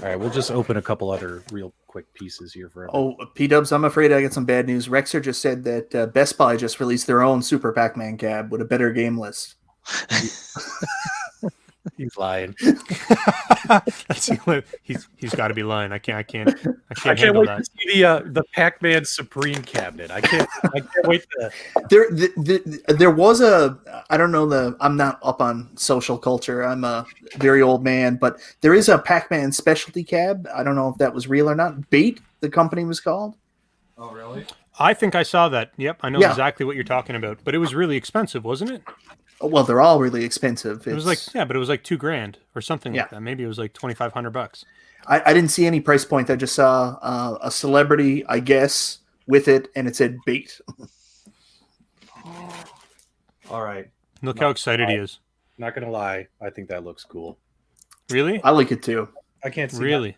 All right, we'll just open a couple other real quick pieces here for everyone. Oh, P-Dubs, I'm afraid I got some bad news. Rexer just said that Best Buy just released their own Super Pac-Man cab with a better game list. He's lying. He's got to be lying. I can't I can't handle wait that. to see the Pac-Man Supreme cabinet. I can't wait to. There was I don't know I'm not up on social culture. I'm a very old man, but there is a Pac-Man specialty cab. I don't know if that was real or not. Bait, the company was called. Oh really? I think I saw that. Yep, I know Yeah. exactly what you're talking about. But it was really expensive, wasn't it? Well, they're all really expensive. It was like but it was like $2,000 or something Yeah. like that. Maybe it was like $2,500. I didn't see any price point. I just saw a celebrity, I guess, with it, and it said bait. All right. Look how excited he is. Not gonna lie, I think that looks cool. Really? I like it too. I can't see. Really?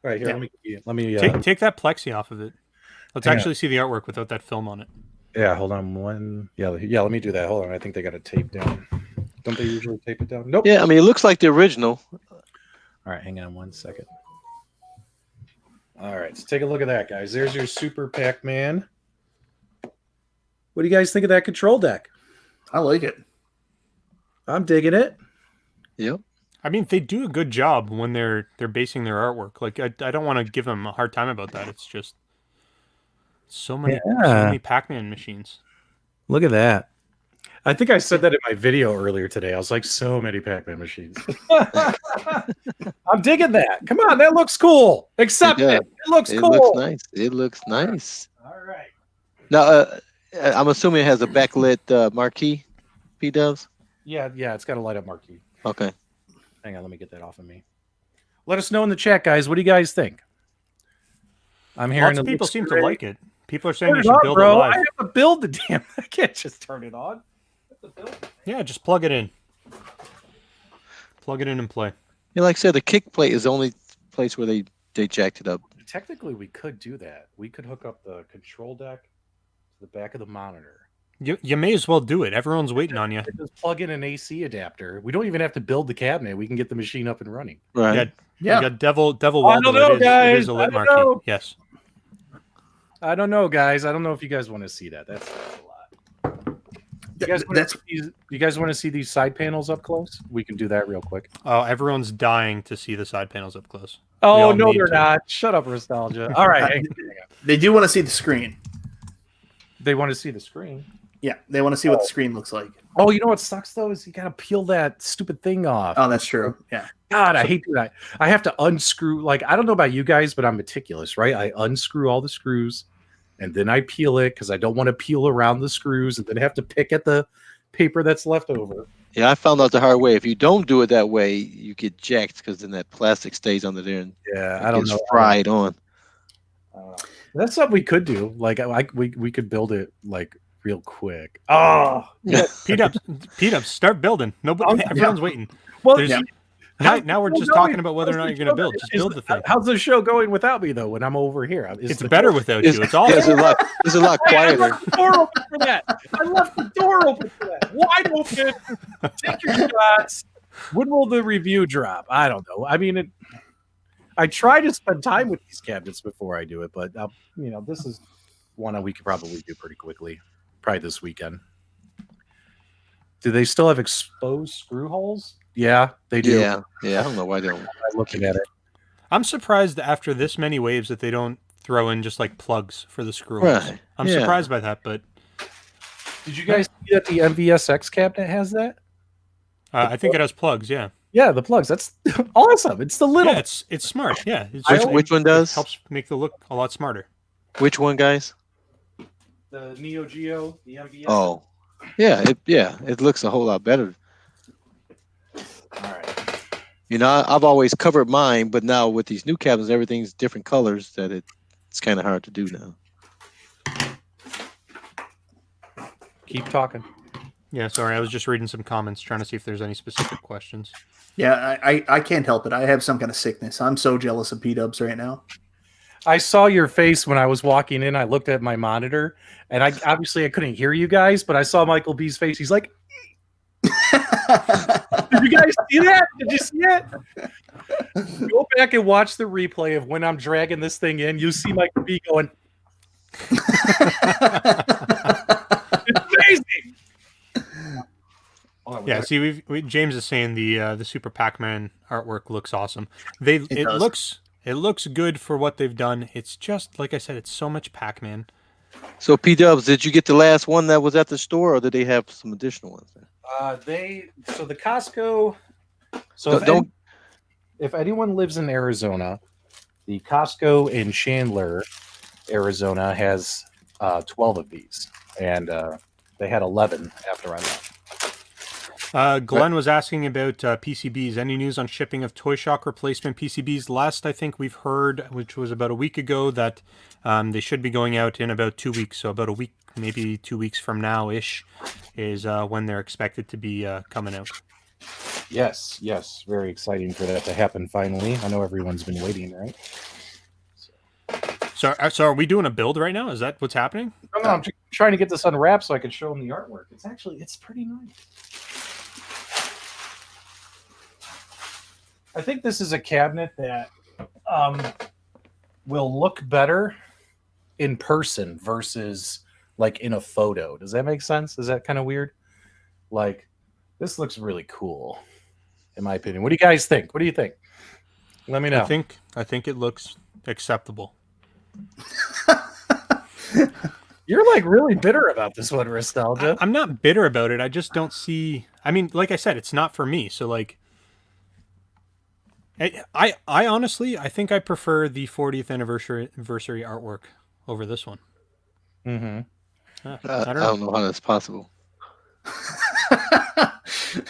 All right, here. Yeah. Let me. Take that plexi off of it. Let's Hang on. actually see the artwork without that film on it. Yeah, hold on one. Yeah. Let me do that. Hold on. I think they got it taped down. Don't they usually tape it down? Nope. Yeah, I mean, it looks like the original. All right, hang on 1 second. All right, let's take a look at that, guys. There's your Super Pac-Man. What do you guys think of that control deck? I like it. I'm digging it. Yep. I mean, they do a good job when they're basing their artwork. Like, I don't want to give them a hard time about that. It's just so many Pac-Man machines. Look at that. I think I said that in my video earlier today. I was like, so many Pac-Man machines. I'm digging that. Come on, that looks cool. Accept it. It looks It cool. looks nice. It looks nice. All right. Now, I'm assuming it has a backlit marquee. P-Dubs? Yeah, it's got a light up marquee. Okay. Hang on, let me get that off of me. Let us know in the chat, guys. What do you guys think? I'm hearing Lots of people seem to great. like it. People are saying Turn you it should on, build bro. it I live. have to build the damn. I can't just turn it on. I have to build it. Yeah, just plug it in. Plug it in and play. Yeah, like I said, the kick plate is the only place where they jacked it up. Technically, we could do that. We could hook up the control deck to the back of the monitor. You may as well do it. Everyone's waiting on you. Just plug in an AC adapter. We don't even have to build the cabinet. We can get the machine up and running. Right. Yeah. You got Devil I Waldo. don't know, It guys. is a I lit don't marquee. know. Yes. I don't know, guys. I don't know if you guys want to see that. That's a lot. You guys want to see these side panels up close? We can do that real quick. Oh, everyone's dying to see the side panels up close. Oh, all no, need they're to. not. Shut up, nostalgia. All right. hang on. They do want to see the screen. They want to see the screen. Yeah, they want to see what the screen looks like. Oh, you know what sucks, though, is you got to peel that stupid thing off. Oh, that's true. Yeah. God, I hate that. I have to unscrew. Like, I don't know about you guys, but I'm meticulous, right? I unscrew all the screws, and then I peel it because I don't want to peel around the screws and then have to pick at the paper that's left over. Yeah, I found out the hard way. If you don't do it that way, you get jacked because then that plastic stays under there and Yeah, it I don't gets know. fried on. That's something we could do. Like, we could build it like real quick. Oh, P-Dubs, start building. Nobody, everyone's waiting. well, There's- yeah. Now we're just talking about whether or not you're going to build. Just build the thing. How's the show going without me though? When I'm over here, It's better without you. It's all. It's a lot I quieter. left the door open for that. I left the door open for that. Wide open. Take your shots. When will the review drop? I don't know. I mean, I try to spend time with these cabinets before I do it, but this is one we could probably do pretty quickly. Probably this weekend. Do they still have exposed screw holes? Yeah, they do. Yeah. I don't know why they don't. I'm looking at it. I'm surprised after this many waves that they don't throw in just like plugs for the screw holes. Right. I'm Yeah. surprised by that, but Did you guys see that the MVSX cabinet has that? I think it has plugs. Yeah. Yeah, the plugs. That's awesome. It's the little. Yeah, it's smart. Yeah. It's Which one it does? helps make the look a lot smarter. Which one, guys? The Neo Geo, the MVS. Oh, yeah. It looks a whole lot better. All right. You know, I've always covered mine, but now with these new cabinets, everything's different colors. That it's kind of hard to do now. Keep talking. Yeah. Sorry, I was just reading some comments trying to see if there's any specific questions. Yeah, I can't help it. I have some kind of sickness. I'm so jealous of P-Dubs right now. I saw your face when I was walking in. I looked at my monitor, and I couldn't hear you guys, but I saw Michael B's face. He's like, "Did you guys see that? Did you see it?" Go back and watch the replay of when I'm dragging this thing in. You see Michael B going, "It's amazing." Yeah, see, James is saying the Super Pac-Man artwork looks awesome. It looks good for what they've done. It's just like I said, it's so much Pac-Man. So P Dubs, did you get the last one that was at the store, or did they have some additional ones? The Costco. If anyone lives in Arizona, the Costco in Chandler, Arizona has 12 of these, and they had 11 after I left. Glenn was asking about PCBs. Any news on shipping of Toy Shock replacement PCBs? Last I think we've heard, which was about a week ago, that they should be going out in about 2 weeks. So about a week, maybe 2 weeks from now-ish, is when they're expected to be coming out. Yes, very exciting for that to happen finally. I know everyone's been waiting, right? So are we doing a build right now? Is that what's happening? No, I'm trying to get this unwrapped so I can show them the artwork. It's pretty nice. I think this is a cabinet that will look better in person versus like in a photo. Does that make sense? Is that kind of weird? Like, this looks really cool, in my opinion. What do you guys think? What do you think? Let me know. I think it looks acceptable. You're like really bitter about this one, Nostalgia. I'm not bitter about it. I just don't see. I mean, like I said, it's not for me. So like, I honestly, I think I prefer the 40th anniversary artwork over this one. Mm-hmm. I don't know how that's possible.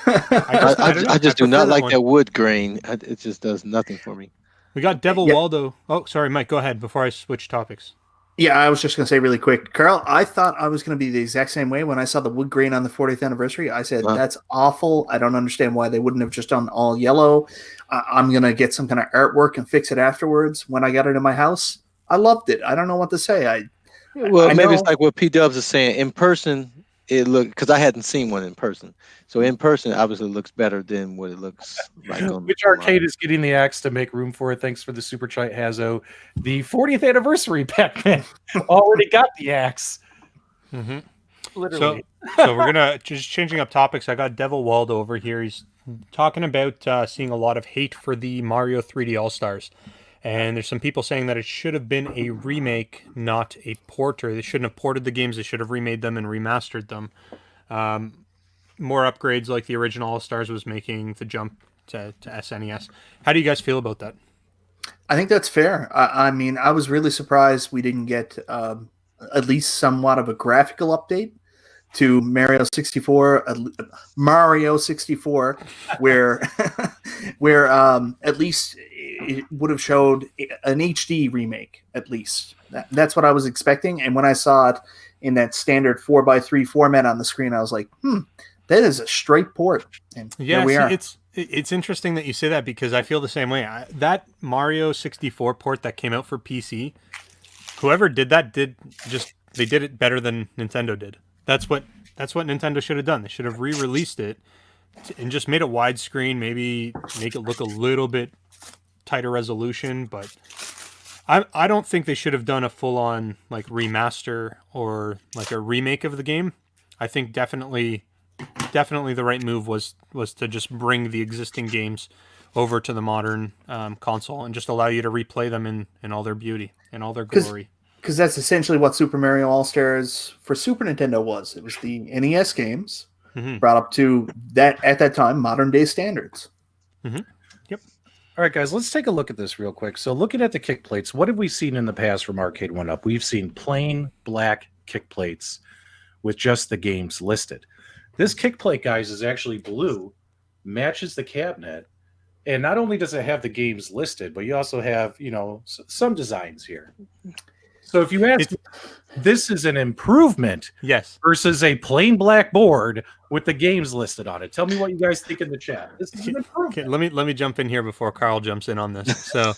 I just do not like that wood grain. It just does nothing for me. We got Devil Waldo. Oh, sorry, Mike. Go ahead before I switch topics. Yeah, I was just going to say really quick, Carl, I thought I was going to be the exact same way when I saw the wood grain on the 40th anniversary. I said, That's awful. I don't understand why they wouldn't have just done all yellow. I'm going to get some kind of artwork and fix it afterwards. When I got it in my house, I loved it. I don't know what to say. Maybe it's like what P Dubs is saying. In person, it looked, because I hadn't seen one in person. So in person, obviously, looks better than what it looks like on Which arcade is getting the axe to make room for it? Thanks for the super chat, Hazo. The 40th anniversary Pac-Man already got the axe. Mm-hmm. Literally. So we're gonna just changing up topics. I got Devil Waldo over here. He's talking about seeing a lot of hate for the Mario 3D All Stars. And there's some people saying that it should have been a remake, not a porter. They shouldn't have ported the games. They should have remade them and remastered them. More upgrades like the original All-Stars was making the jump to SNES. How do you guys feel about that? I think that's fair. I mean, I was really surprised we didn't get at least somewhat of a graphical update to Mario 64, where where at least it would have showed an HD remake, at least. That's what I was expecting. And when I saw it in that standard 4x3 format on the screen, I was like, that is a straight port. And yeah, we are. It's interesting that you say that because I feel the same way. That Mario 64 port that came out for PC, whoever did that they did it better than Nintendo did. That's what Nintendo should have done. They should have re-released it and just made it widescreen, maybe make it look a little bit tighter resolution, but I don't think they should have done a full-on like remaster or like a remake of the game. I think definitely the right move was to just bring the existing games over to the modern console and just allow you to replay them in all their beauty and all their glory. Because that's essentially what Super Mario All-Stars for Super Nintendo was. It was the NES games brought up to that at that time modern day standards. Mm-hmm. Yep. All right, guys, let's take a look at this real quick. So looking at the kick plates, what have we seen in the past from Arcade1up? We've seen plain black kick plates with just the games listed. This kick plate, guys, is actually blue, matches the cabinet, and not only does it have the games listed, but you also have, some designs here. So if you ask, this is an improvement, yes, versus a plain black board with the games listed on it. Tell me what you guys think in the chat. This is an improvement. Okay, let me jump in here before Carl jumps in on this. So,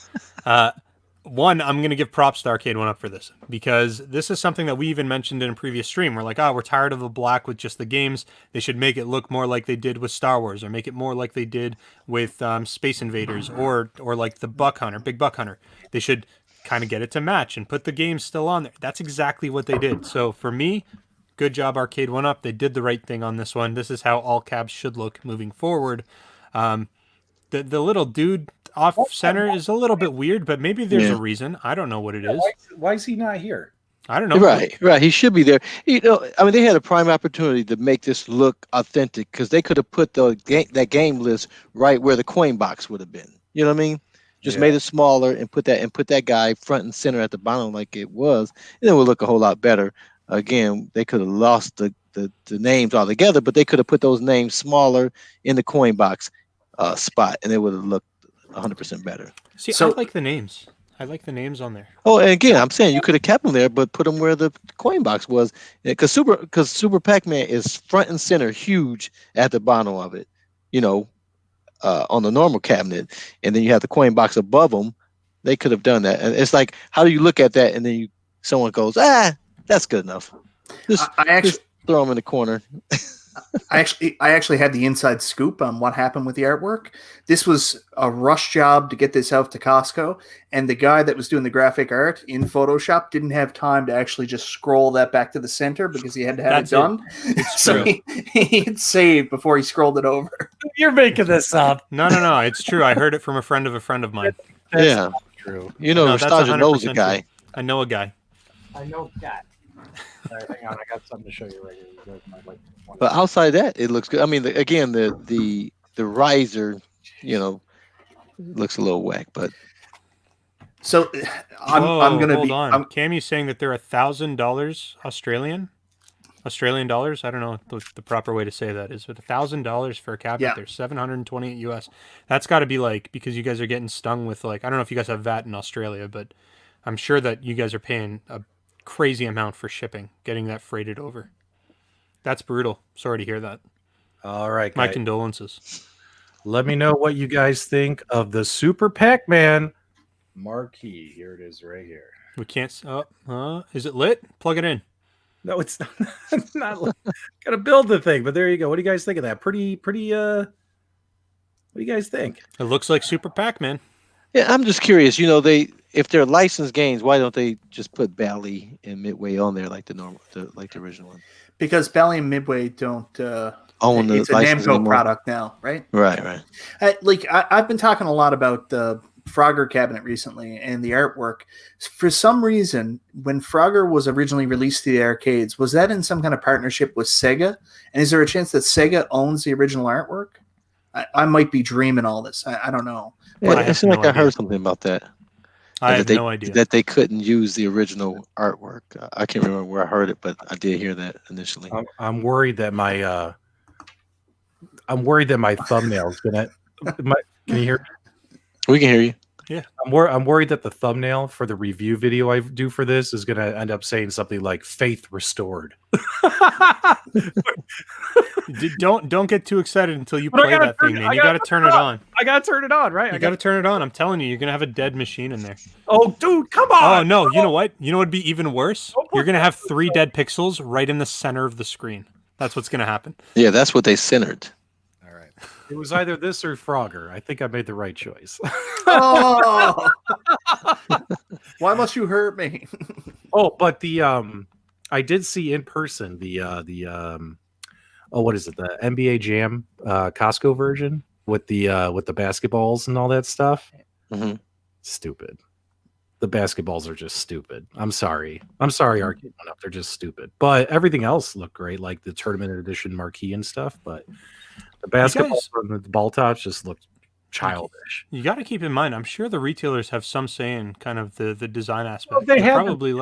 one, I'm going to give props to Arcade1up for this because this is something that we even mentioned in a previous stream. We're like, we're tired of the black with just the games. They should make it look more like they did with Star Wars, or make it more like they did with Space Invaders, or like the Big Buck Hunter. They should kind of get it to match and put the games still on there. That's exactly what they did. So for me, good job, Arcade1up. They did the right thing on this one. This is how all cabs should look moving forward. The little dude off center is a little bit weird, but maybe there's a reason. I don't know what it is. Why is he not here? I don't know. Right. He should be there. I mean, they had a prime opportunity to make this look authentic because they could have put that game list right where the coin box would have been. You know what I mean? Just made it smaller and put that guy front and center at the bottom like it was, and it would look a whole lot better. Again, they could have lost the names altogether, but they could have put those names smaller in the coin box spot, and it would have looked 100% better. See, I like the names. I like the names on there. Oh, and again, I'm saying you could have kept them there, but put them where the coin box was, because Super Pac-Man is front and center, huge at the bottom of it, on the normal cabinet, and then you have the coin box above them. They could have done that, and it's like, how do you look at that, and then someone goes, that's good enough. Just throw them in the corner. I actually had the inside scoop on what happened with the artwork. This was a rush job to get this out to Costco, and the guy that was doing the graphic art in Photoshop didn't have time to actually just scroll that back to the center because he had to have it done. So he had saved before he scrolled it over. You're making this up. No. It's true. I heard it from a friend of mine. That's true. Nostalgia knows a guy. True. I know a guy. I know a guy. All right, hang on. I got something to show you right here. But outside that, it looks good. I mean, the riser, looks a little whack, but. So I'm gonna hold on. Cammy's saying that they're $1,000 Australian dollars. I don't know what the proper way to say that is, but $1,000 for a cabinet. They're $728 US. That's got to be because you guys are getting stung with I don't know if you guys have VAT in Australia, but I'm sure that you guys are paying a crazy amount for shipping, getting that freighted over. That's brutal. Sorry to hear that. All right, my condolences. Let me know what you guys think of the Super Pac-Man marquee. Here it is, right here. We can't. Is it lit? Plug it in. No, it's not. Not gotta build the thing, but there you go. What do you guys think of that? Pretty. What do you guys think? It looks like Super Pac-Man. Yeah, I'm just curious. If they're licensed games, why don't they just put Bally and Midway on there like the original one? Because Bally and Midway don't own the it's a Namco anymore. Product now, right? Right. I've been talking a lot about the Frogger cabinet recently and the artwork. For some reason, when Frogger was originally released to the arcades, was that in some kind of partnership with Sega? And is there a chance that Sega owns the original artwork? I might be dreaming all this. I don't know. But it seemed like I heard something about that. I have no idea. That they couldn't use the original artwork. I can't remember where I heard it, but I did hear that initially. I'm worried that my thumbnail is gonna. Can you hear me? We can hear you. Yeah. I'm worried that the thumbnail for the review video I do for this is gonna end up saying something like "faith restored." Don't get too excited until you play that thing, man. You got to turn it on. I got to turn it on, right? You got to turn it on. I'm telling you, you're gonna have a dead machine in there. Oh, dude, come on! Oh no, you know what? You know what'd be even worse? You're gonna have 3 dead pixels right in the center of the screen. That's what's gonna happen. Yeah, that's what they centered. All right. It was either this or Frogger. I think I made the right choice. Oh, why must you hurt me? Oh, but I did see in person what is it? The NBA Jam Costco version with the basketballs and all that stuff. Mm-hmm. Stupid. The basketballs are just stupid. I'm sorry, Arcade1up. They're just stupid. But everything else looked great, like the tournament edition marquee and stuff. But the basketballs and the ball tops just looked childish. You got to keep in mind, I'm sure the retailers have some say in kind of the design aspect. Well, they probably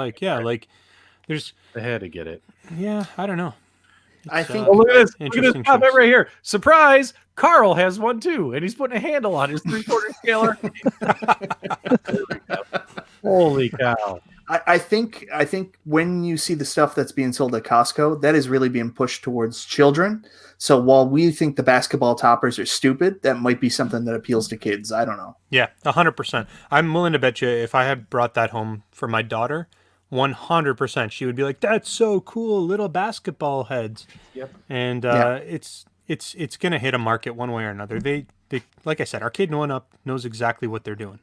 there's. They had to get it. Yeah, I don't know. I think. Look at this. Look at this comment right here. Surprise! Carl has one too, and he's putting a handle on his 3/4 scale arcade. Holy cow! I think when you see the stuff that's being sold at Costco, that is really being pushed towards children. So while we think the basketball toppers are stupid, that might be something that appeals to kids. I don't know. Yeah, 100%. I'm willing to bet you if I had brought that home for my daughter, 100%, she would be like, "That's so cool, little basketball heads." Yep. And it's gonna hit a market one way or another. They like I said, Arcade1up knows exactly what they're doing.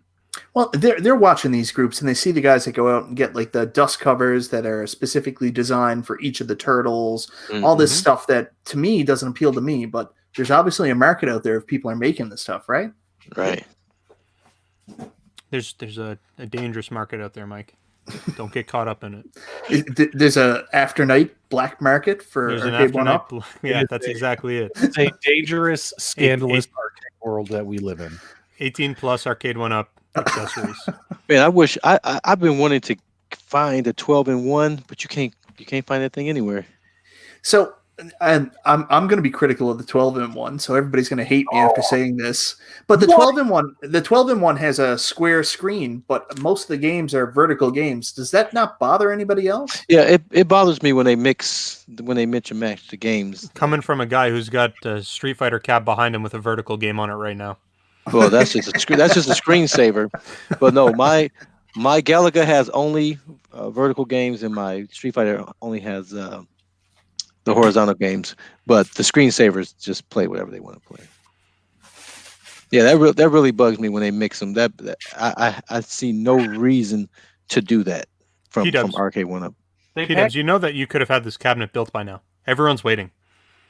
Well, they're watching these groups and they see the guys that go out and get like the dust covers that are specifically designed for each of the turtles, all this stuff that to me doesn't appeal to me, but there's obviously a market out there if people are making this stuff, right? Right. There's a dangerous market out there, Mike. Don't get caught up in it. There's a after night black market for There's an Arcade1up. afternight. Yeah, that's exactly it. It's a dangerous, scandalous arcade world that we live in. 18 plus Arcade1up accessories. Man, I wish I've been wanting to find a 12-in-1, but you can't find that thing anywhere. So, and I'm going to be critical of the 12-in-1, so everybody's going to hate me after saying this. But the 12-in-1 has a square screen, but most of the games are vertical games. Does that not bother anybody else? Yeah, it bothers me when they mix and match the games. Coming from a guy who's got a Street Fighter cap behind him with a vertical game on it right now. Well, that's just a screensaver. But no, my Galaga has only vertical games, and my Street Fighter only has the horizontal games. But the screensavers just play whatever they want to play. Yeah, that really bugs me when they mix them. I see no reason to do that from Arcade1up. P-Dubs, you know that you could have had this cabinet built by now. Everyone's waiting.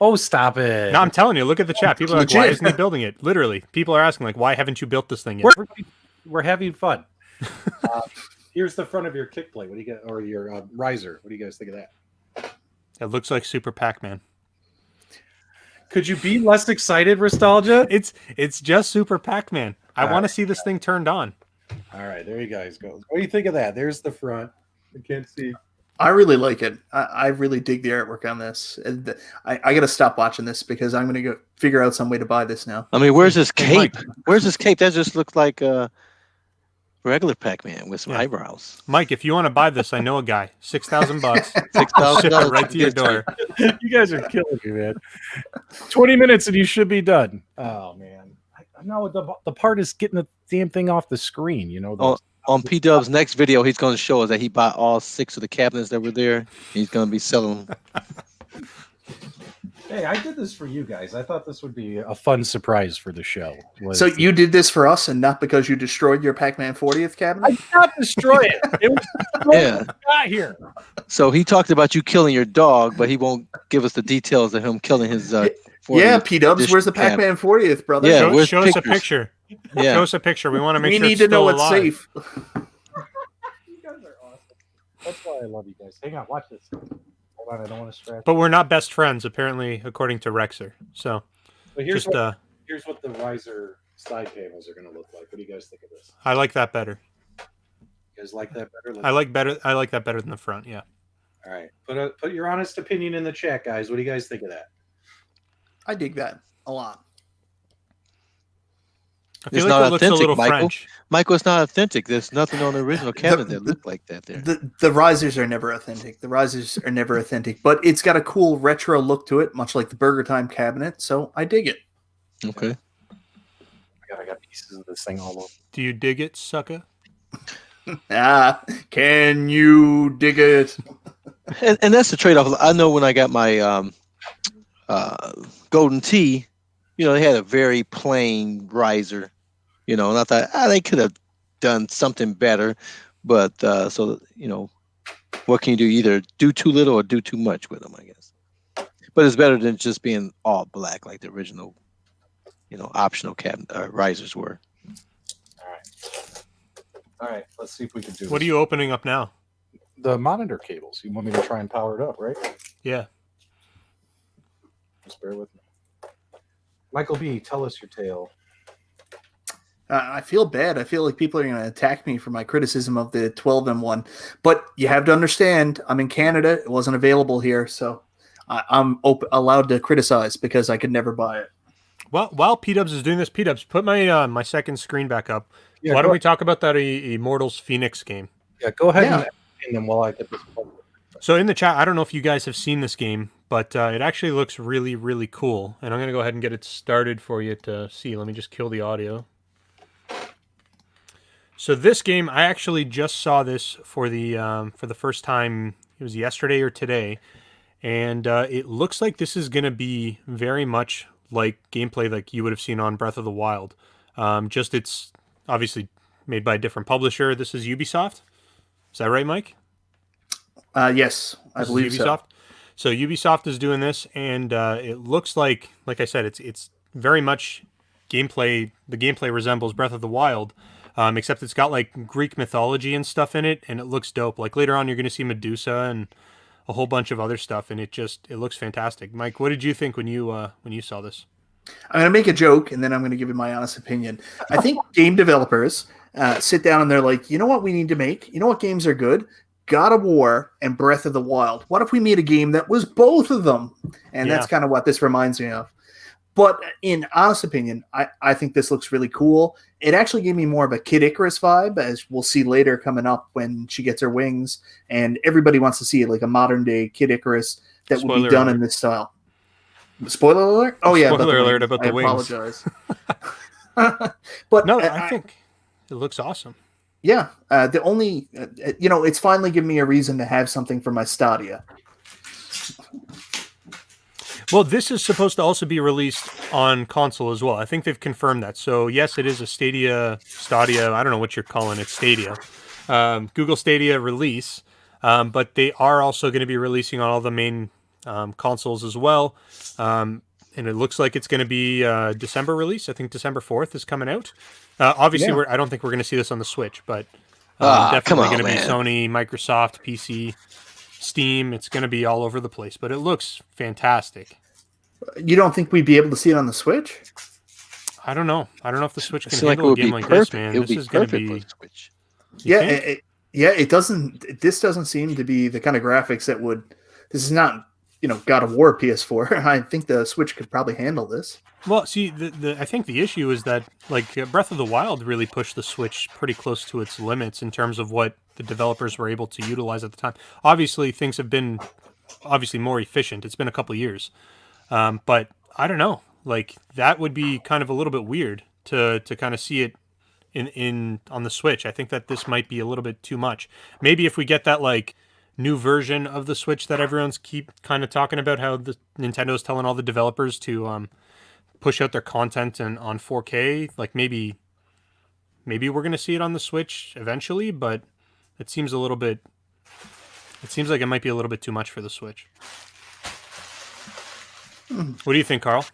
Oh, stop it. No, I'm telling you, look at the chat. People are like, why isn't he building it? Literally. People are asking, like, why haven't you built this thing yet? We're having fun. Here's the front of your kick plate. What do you get? Or your riser. What do you guys think of that? It looks like Super Pac-Man. Could you be less excited, Nostalgia? It's just Super Pac-Man. I want to see this thing turned on. All right, there you guys go. What do you think of that? There's the front. I can't see. I really like it. I really dig the artwork on this. And I got to stop watching this because I'm going to go figure out some way to buy this now. I mean, where's this cape? Where's this cape? That just looks like regular Pac-Man with some eyebrows. Mike, if you want to buy this, I know a guy. $6,000. $6,000 right to your door. You guys are killing me, man. 20 minutes and you should be done. Oh man, I know the part is getting the damn thing off the screen. You know. On P-Dub's next video, he's going to show us that he bought all 6 of the cabinets that were there. He's going to be selling them. Hey, I did this for you guys. I thought this would be a fun surprise for the show. So you did this for us and not because you destroyed your Pac-Man 40th cabinet? I did not destroy it. It was got here. So he talked about you killing your dog, but he won't give us the details of him killing his 40th. Yeah, P-Dubs, where's the Pac-Man 40th, brother? Yeah, show us a picture. Yeah. Show us a picture. We want to make sure we need it's to know still it's alive. safe. You guys are awesome. That's why I love you guys. Hang on, watch this. Hold on, I don't want to scratch. But we're not best friends, apparently, according to Rexer. So here's what the riser side panels are going to look like. What do you guys think of this? I like that better. You guys like that better? I like that better than the front. Yeah. All right. Put your honest opinion in the chat, guys. What do you guys think of that? I dig that a lot. I feel like it looks a little Michael. French. Michael, it's not authentic. There's nothing on the original cabinet that looked like that there. The risers are never authentic. But it's got a cool retro look to it, much like the Burger Time cabinet. So I dig it. Okay. I got pieces of this thing all over. Do you dig it, sucker? Can you dig it? And that's the trade-off. I know when I got my Golden Tee, they had a very plain riser, and I thought they could have done something better, but what can you do? Either do too little or do too much with them, I guess. But it's better than just being all black like the original, optional risers were. All right. Let's see if we can do. What are you opening up now? The monitor cables. You want me to try and power it up, right? Yeah. Just bear with me. Michael B, tell us your tale. I feel bad. I feel like people are going to attack me for my criticism of the 12-in-1. But you have to understand, I'm in Canada. It wasn't available here, so I'm allowed to criticize because I could never buy it. Well, while P-Dubs is doing this, P-Dubs, put my my second screen back up. Yeah, Why don't we talk about that Immortals Phoenix game? Yeah, go ahead and then while I get this. So in the chat, I don't know if you guys have seen this game, but it actually looks really, really cool. And I'm going to go ahead and get it started for you to see. Let me just kill the audio. So this game, I actually just saw this for the first time. It was yesterday or today. And it looks like this is going to be very much like gameplay like you would have seen on Breath of the Wild. Just it's obviously made by a different publisher. This is Ubisoft. Is that right, Mike? Yes, I This is believe so. Ubisoft. So Ubisoft is doing this, and it looks like I said, it's very much gameplay. The gameplay resembles Breath of the Wild, except it's got like Greek mythology and stuff in it, and it looks dope. Like later on, you're going to see Medusa and a whole bunch of other stuff, and it looks fantastic. Mike, what did you think when you saw this? I'm going to make a joke, and then I'm going to give you my honest opinion. I think game developers sit down and they're like, you know what we need to make? You know what games are good? God of War and Breath of the Wild. What if we made a game that was both of them? And that's kind of what this reminds me of. But in honest opinion, I think this looks really cool. It actually gave me more of a Kid Icarus vibe, as we'll see later coming up when she gets her wings. And everybody wants to see like a modern-day Kid Icarus that would be done in this style. Spoiler alert? Oh, yeah. Spoiler alert about the wings. I apologize. But no, I think it looks awesome. Yeah. The only, it's finally given me a reason to have something for my Stadia. Well, this is supposed to also be released on console as well. I think they've confirmed that. So, yes, it is a Stadia, I don't know what you're calling it, Stadia. Google Stadia release. But they are also going to be releasing on all the main consoles as well. And it looks like it's going to be December release. I think December 4th is coming out. Obviously, I don't think we're going to see this on the Switch, but definitely going to be Sony, Microsoft, PC, Steam. It's going to be all over the place, but it looks fantastic. You don't think we'd be able to see it on the Switch? I don't know. I don't know if the Switch can handle a game like this, man. This is going to be... It doesn't... This doesn't seem to be the kind of graphics that would... This is not, God of War PS4. I think the Switch could probably handle this. Well, see, I think the issue is that like Breath of the Wild really pushed the Switch pretty close to its limits in terms of what the developers were able to utilize at the time. Obviously, things have been more efficient. It's been a couple of years, but I don't know. Like that would be kind of a little bit weird to kind of see it in on the Switch. I think that this might be a little bit too much. Maybe if we get that like new version of the Switch that everyone's keep kind of talking about, how the Nintendo's telling all the developers to push out their content and on 4K, like maybe we're going to see it on the Switch eventually, but it seems like it might be a little bit too much for the Switch. What do you think, Carl?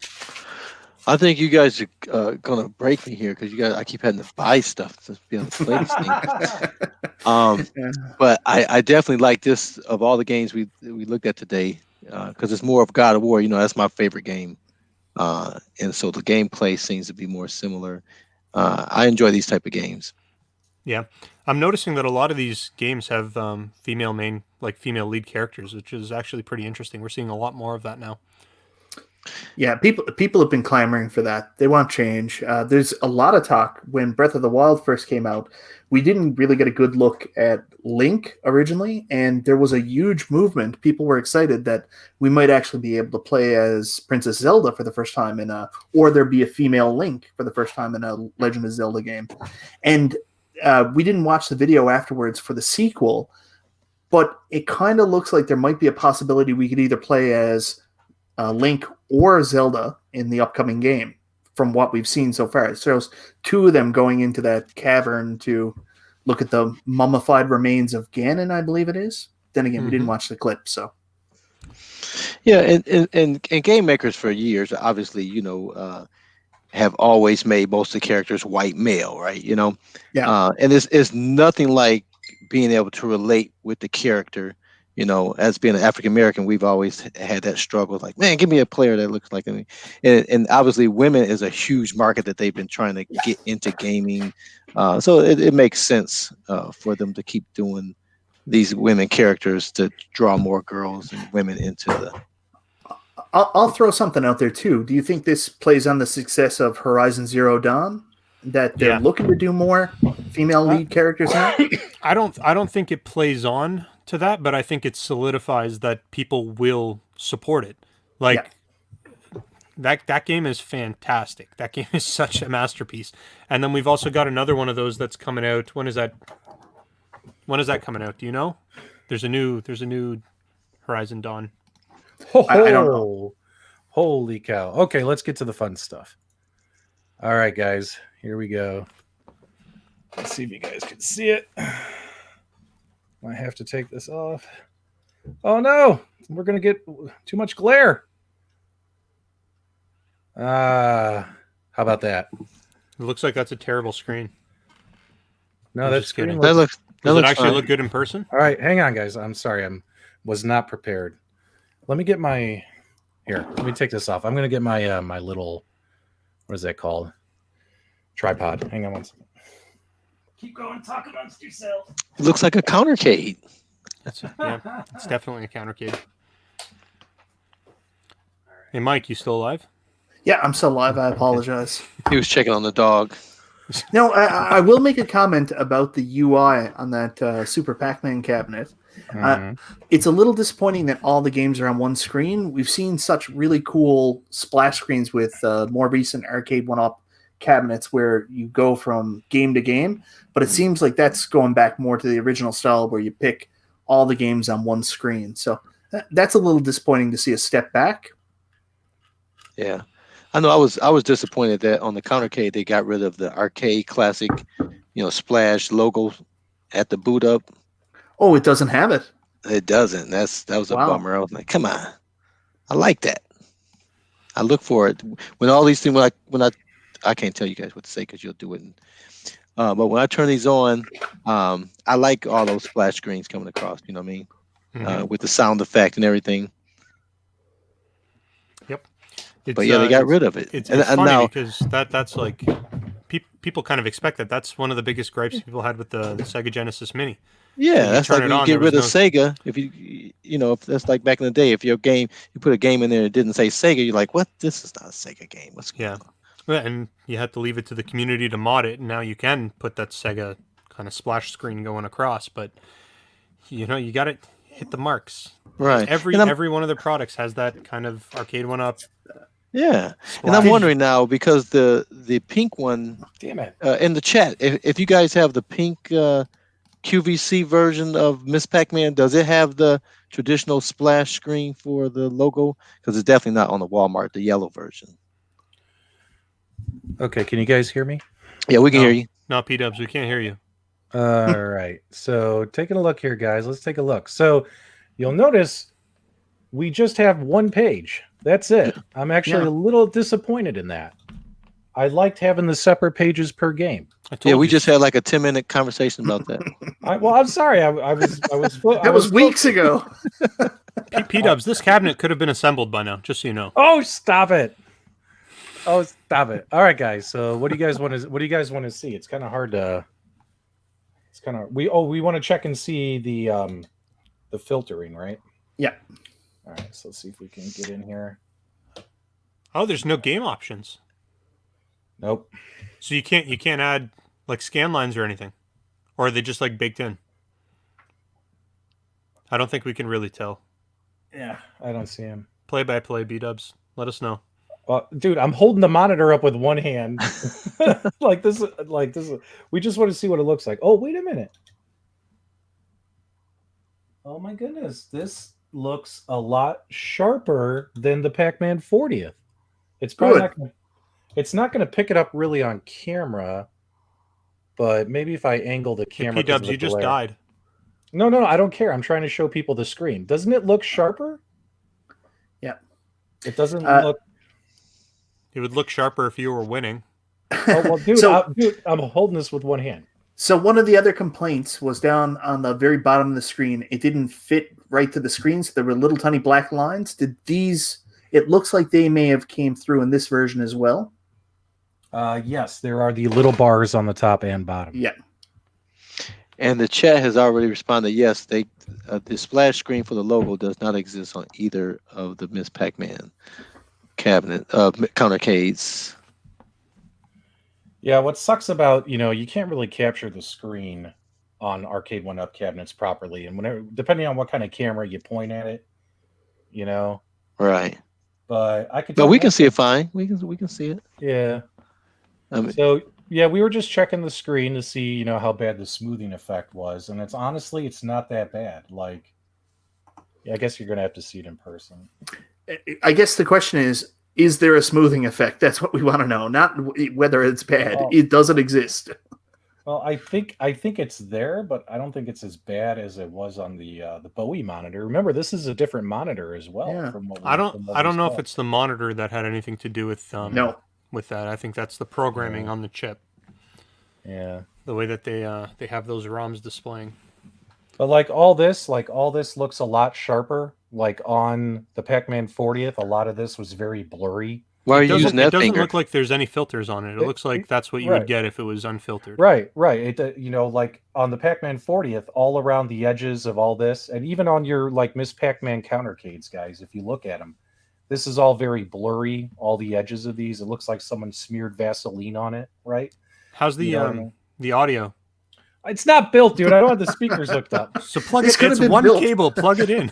I think you guys are gonna break me here because I keep having to buy stuff to be able to play this thing. But I definitely like this of all the games we looked at today because it's more of God of War. That's my favorite game, and so the gameplay seems to be more similar. I enjoy these type of games. Yeah, I'm noticing that a lot of these games have female lead characters, which is actually pretty interesting. We're seeing a lot more of that now. Yeah, people have been clamoring for that. They want change. There's a lot of talk when Breath of the Wild first came out. We didn't really get a good look at Link originally, and there was a huge movement. People were excited that we might actually be able to play as Princess Zelda for the first time or there'd be a female Link for the first time in a Legend of Zelda game. And we didn't watch the video afterwards for the sequel, but it kind of looks like there might be a possibility we could either play as Link or Zelda in the upcoming game from what we've seen so far. It shows two of them going into that cavern to look at the mummified remains of Ganon, I believe it is. Then again, we didn't watch the clip, so. Yeah, and game makers for years, obviously, have always made most of the characters white male, right? Yeah. And it's nothing like being able to relate with the character. As being an African American, we've always had that struggle. Like, man, give me a player that looks like me. And obviously, women is a huge market that they've been trying to get into gaming. So it makes sense for them to keep doing these women characters to draw more girls and women into the. I'll throw something out there too. Do you think this plays on the success of Horizon Zero Dawn? That they're looking to do more female lead characters now? I don't think it plays on to that, but I think it solidifies that people will support it. That game is fantastic. That game is such a masterpiece. And then we've also got another one of those that's coming out. When is that coming out? Do you know? There's a new Horizon Dawn. I don't know. Holy cow. Okay, let's get to the fun stuff. All right, guys, here we go. Let's see if you guys can see it. Might have to take this off. Oh no, we're gonna get too much glare. How about that? It looks like that's a terrible screen. No, I'm that just screen kidding. That looks... looks. That Does it looks actually fine. look good in person? All right, hang on, guys. I'm sorry, was not prepared. Let me get my here. Let me take this off. I'm gonna get my my little, what is that called? Tripod. Hang on one second. Keep going. Talk amongst yourselves. It looks like a countercade. Yeah, it's definitely a countercade. Hey, Mike, you still alive? Yeah, I'm still live. I apologize. He was checking on the dog. No, I will make a comment about the UI on that Super Pac-Man cabinet. It's a little disappointing that all the games are on one screen. We've seen such really cool splash screens with more recent Arcade1up cabinets where you go from game to game, but it seems like that's going back more to the original style where you pick all the games on one screen. So that's a little disappointing to see a step back. Yeah, I know. I was disappointed that on the countercade they got rid of the arcade classic, splash logo at the boot up. Oh, it doesn't have it. It doesn't. That was a Wow. bummer. I was like, come on, I like that. I look for it when all these things. I can't tell you guys what to say because you'll do it. But when I turn these on, I like all those splash screens coming across. You know what I mean? Mhm. With the sound effect and everything. Yep. But yeah, they got rid of it. It's and funny now, because that's like people kind of expect that. That's one of the biggest gripes people had with the Sega Genesis Mini. yeah, you that's turn like it when you on, get there rid of was Sega. If if that's like back in the day, if you put a game in there and it didn't say Sega, you're like, what? This is not a Sega game. What's going Yeah. on? Yeah, and you had to leave it to the community to mod it, and now you can put that Sega kind of splash screen going across, but you got to hit the marks. Right. Every And every one of their products has that kind of Arcade1up. yeah. And I'm Splash. wondering now because the pink one Damn it. in the chat, if you guys have the pink QVC version of Miss Pac-Man, does it have the traditional splash screen for the logo? Because it's definitely not on the Walmart, the yellow version. Okay, can you guys hear me? Yeah, we can No. hear you. No, P-dubs, we can't hear you. All right. So taking a look here, guys. Let's take a look. So you'll notice we just have one page. That's it. I'm actually a little disappointed in that. I liked having the separate pages per game. Yeah, we you just had like a 10-minute conversation about that. I'm sorry. I was That was weeks ago. P-dubs, this cabinet could have been assembled by now, just so you know. Oh, stop it. Oh, stop it. All right, guys. So what do you guys want to see? It's kind of hard to we want to check and see the filtering, right? Yeah. All right, so let's see if we can get in here. Oh, there's no game options. Nope. So you can't add like scan lines or anything. Or are they just like baked in? I don't think we can really tell. Yeah, I don't see him. Play by play, B-dubs. Let us know. Dude, I'm holding the monitor up with one hand. like this. We just want to see what it looks like. Oh, wait a minute. Oh my goodness. This looks a lot sharper than the Pac-Man 40th. It's probably not going to pick it up really on camera, but maybe if I angle the camera. P-dubs, you just died. No, I don't care. I'm trying to show people the screen. Doesn't it look sharper? Yeah. It doesn't look. It would look sharper if you were winning. Oh, well, dude, dude, I'm holding this with one hand. So one of the other complaints was down on the very bottom of the screen. It didn't fit right to the screen, so there were little tiny black lines. It looks like they may have came through in this version as well. Yes, there are the little bars on the top and bottom. Yeah. And the chat has already responded. Yes, the splash screen for the logo does not exist on either of the Miss Pac-Man cabinet countercades. Yeah, what sucks about, you can't really capture the screen on Arcade1up cabinets properly, and depending on what kind of camera you point at it, Right. But I could. But we can see it fine. We can see it. Yeah. So yeah, we were just checking the screen to see, how bad the smoothing effect was, and it's not that bad. Like, yeah, I guess you're gonna have to see it in person. I guess the question is there a smoothing effect? That's what we want to know, not whether it's bad. Oh. It doesn't exist. Well, I think it's there, but I don't think it's as bad as it was on the Bowie monitor. Remember, this is a different monitor as well. Yeah. From what I don't from what I we don't know saw. if it's the monitor that had anything to do with No. with that. I think that's the programming on the chip. Yeah. The way that they have those ROMs displaying. But like all this looks a lot sharper. Like on the Pac-Man 40th, a lot of this was very blurry. Why are It you using that doesn't finger? look like there's any filters on it. It looks like that's what you Right. would get if it was unfiltered. Right. It like on the Pac-Man 40th, all around the edges of all this, and even on your like Miss Pac-Man countercades, guys, if you look at them, this is all very blurry. All the edges of these, it looks like someone smeared Vaseline on it. Right. How's the You know what I mean? the audio? It's not built, dude. I don't have the speakers hooked up. So plug This it. could have It's been one built. cable. Plug it in.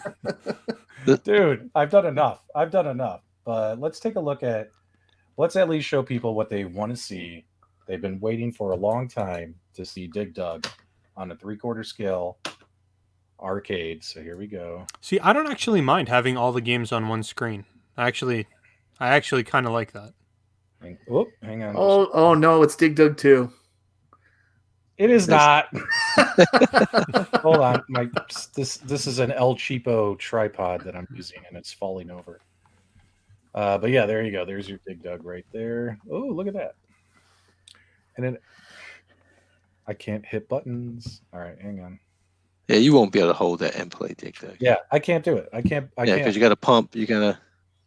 Dude, I've done enough. But let's take a look at. Let's at least show people what they want to see. They've been waiting for a long time to see Dig Dug on a 3/4 scale arcade. So here we go. See, I don't actually mind having all the games on one screen. I actually kind of like that. Hang on. Oh no, it's Dig Dug 2. It is not. Hold on. This is an El Cheapo tripod that I'm using and it's falling over. But yeah, there you go. There's your Dig Dug right there. Oh, look at that. And then I can't hit buttons. All right, hang on. Yeah, you won't be able to hold that and play Dig Dug. Yeah, I can't do it. I can't. Yeah, because you got to pump. You gotta.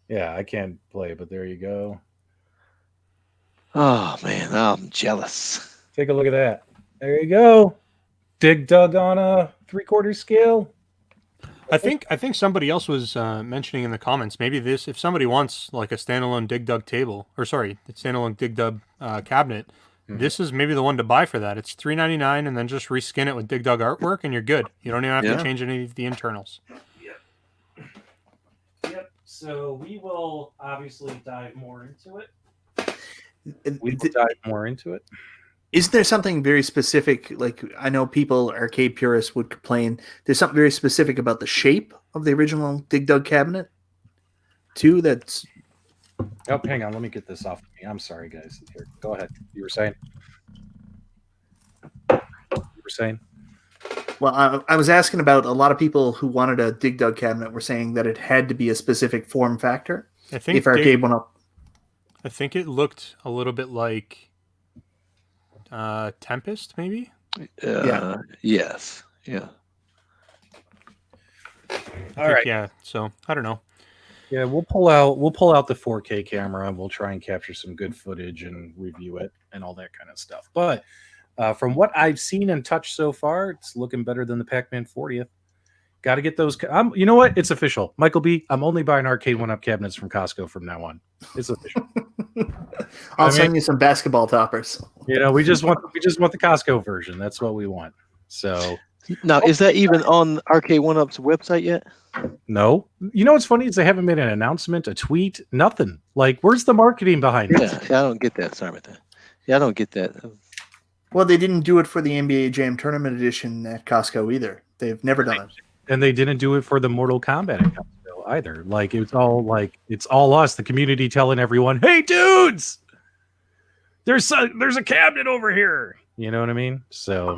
Yeah, I can't play, but there you go. Oh man, I'm jealous. Take a look at that. There you go. Dig Dug on a 3/4 scale. I think somebody else was mentioning in the comments. Maybe this, if somebody wants like a standalone Dig Dug table, or sorry, the standalone Dig Dug cabinet, this is maybe the one to buy for that. It's $3.99, and then just reskin it with Dig Dug artwork, and you're good. You don't even have to change any of the internals. Yep. So we will obviously dive more into it. Isn't there something very specific? Like, I know people, arcade purists, would complain. There's something very specific about the shape of the original Dig Dug cabinet, too. That's. Oh, hang on. Let me get this off me. I'm sorry, guys. Here, go ahead. You were saying. Well, I was asking about a lot of people who wanted a Dig Dug cabinet were saying that it had to be a specific form factor. I think if Arcade1up. I think it looked a little bit like Tempest, maybe. Yeah. Yes. Yeah. All right. Yeah. So I don't know. Yeah, we'll pull out the 4K camera and we'll try and capture some good footage and review it and all that kind of stuff. But from what I've seen and touched so far, it's looking better than the Pac-Man 40th. Got to get those. You know what? It's official. Michael B., I'm only buying Arcade1up cabinets from Costco from now on. It's official. I'll send you some basketball toppers. You know, we just want the Costco version. That's what we want. So now, is that even on Arcade1up's website yet? No. You know what's funny is they haven't made an announcement, a tweet, nothing. Like, where's the marketing behind it? Yeah, I don't get that. Sorry about that. Yeah, I don't get that. Well, they didn't do it for the NBA Jam Tournament Edition at Costco either. They've never done it. And they didn't do it for the Mortal Kombat at Costco either. Like, it's all us, the community, telling everyone, "Hey, dudes, there's a cabinet over here." You know what I mean? So,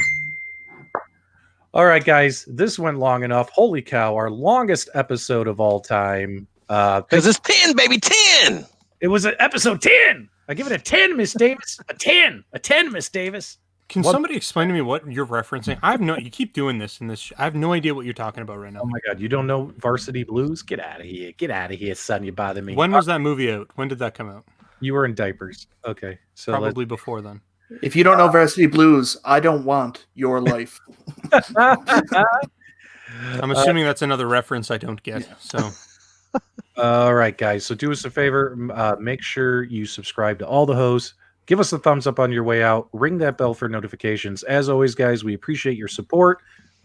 all right, guys, this went long enough. Holy cow, our longest episode of all time. Because it's 10, baby, 10. It was an episode 10. I give it a 10, Miss Davis. A 10, Miss Davis. Can somebody explain to me what you're referencing? I have no. You keep doing this in this. I have no idea what you're talking about right now. Oh my God, you don't know Varsity Blues? Get out of here! Get out of here, son! You bother me. When was that movie out? When did that come out? You were in diapers. Okay, so Probably before then. If you don't know Varsity Blues, I don't want your life. I'm assuming that's another reference I don't get. So, all right, guys. So do us a favor. Make sure you subscribe to all the hosts. Give us a thumbs up on your way out. Ring that bell for notifications. As always, guys, we appreciate your support.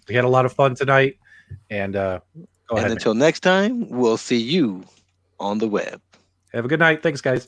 We had a lot of fun tonight. And go ahead. Until next time, we'll see you on the web. Have a good night. Thanks, guys.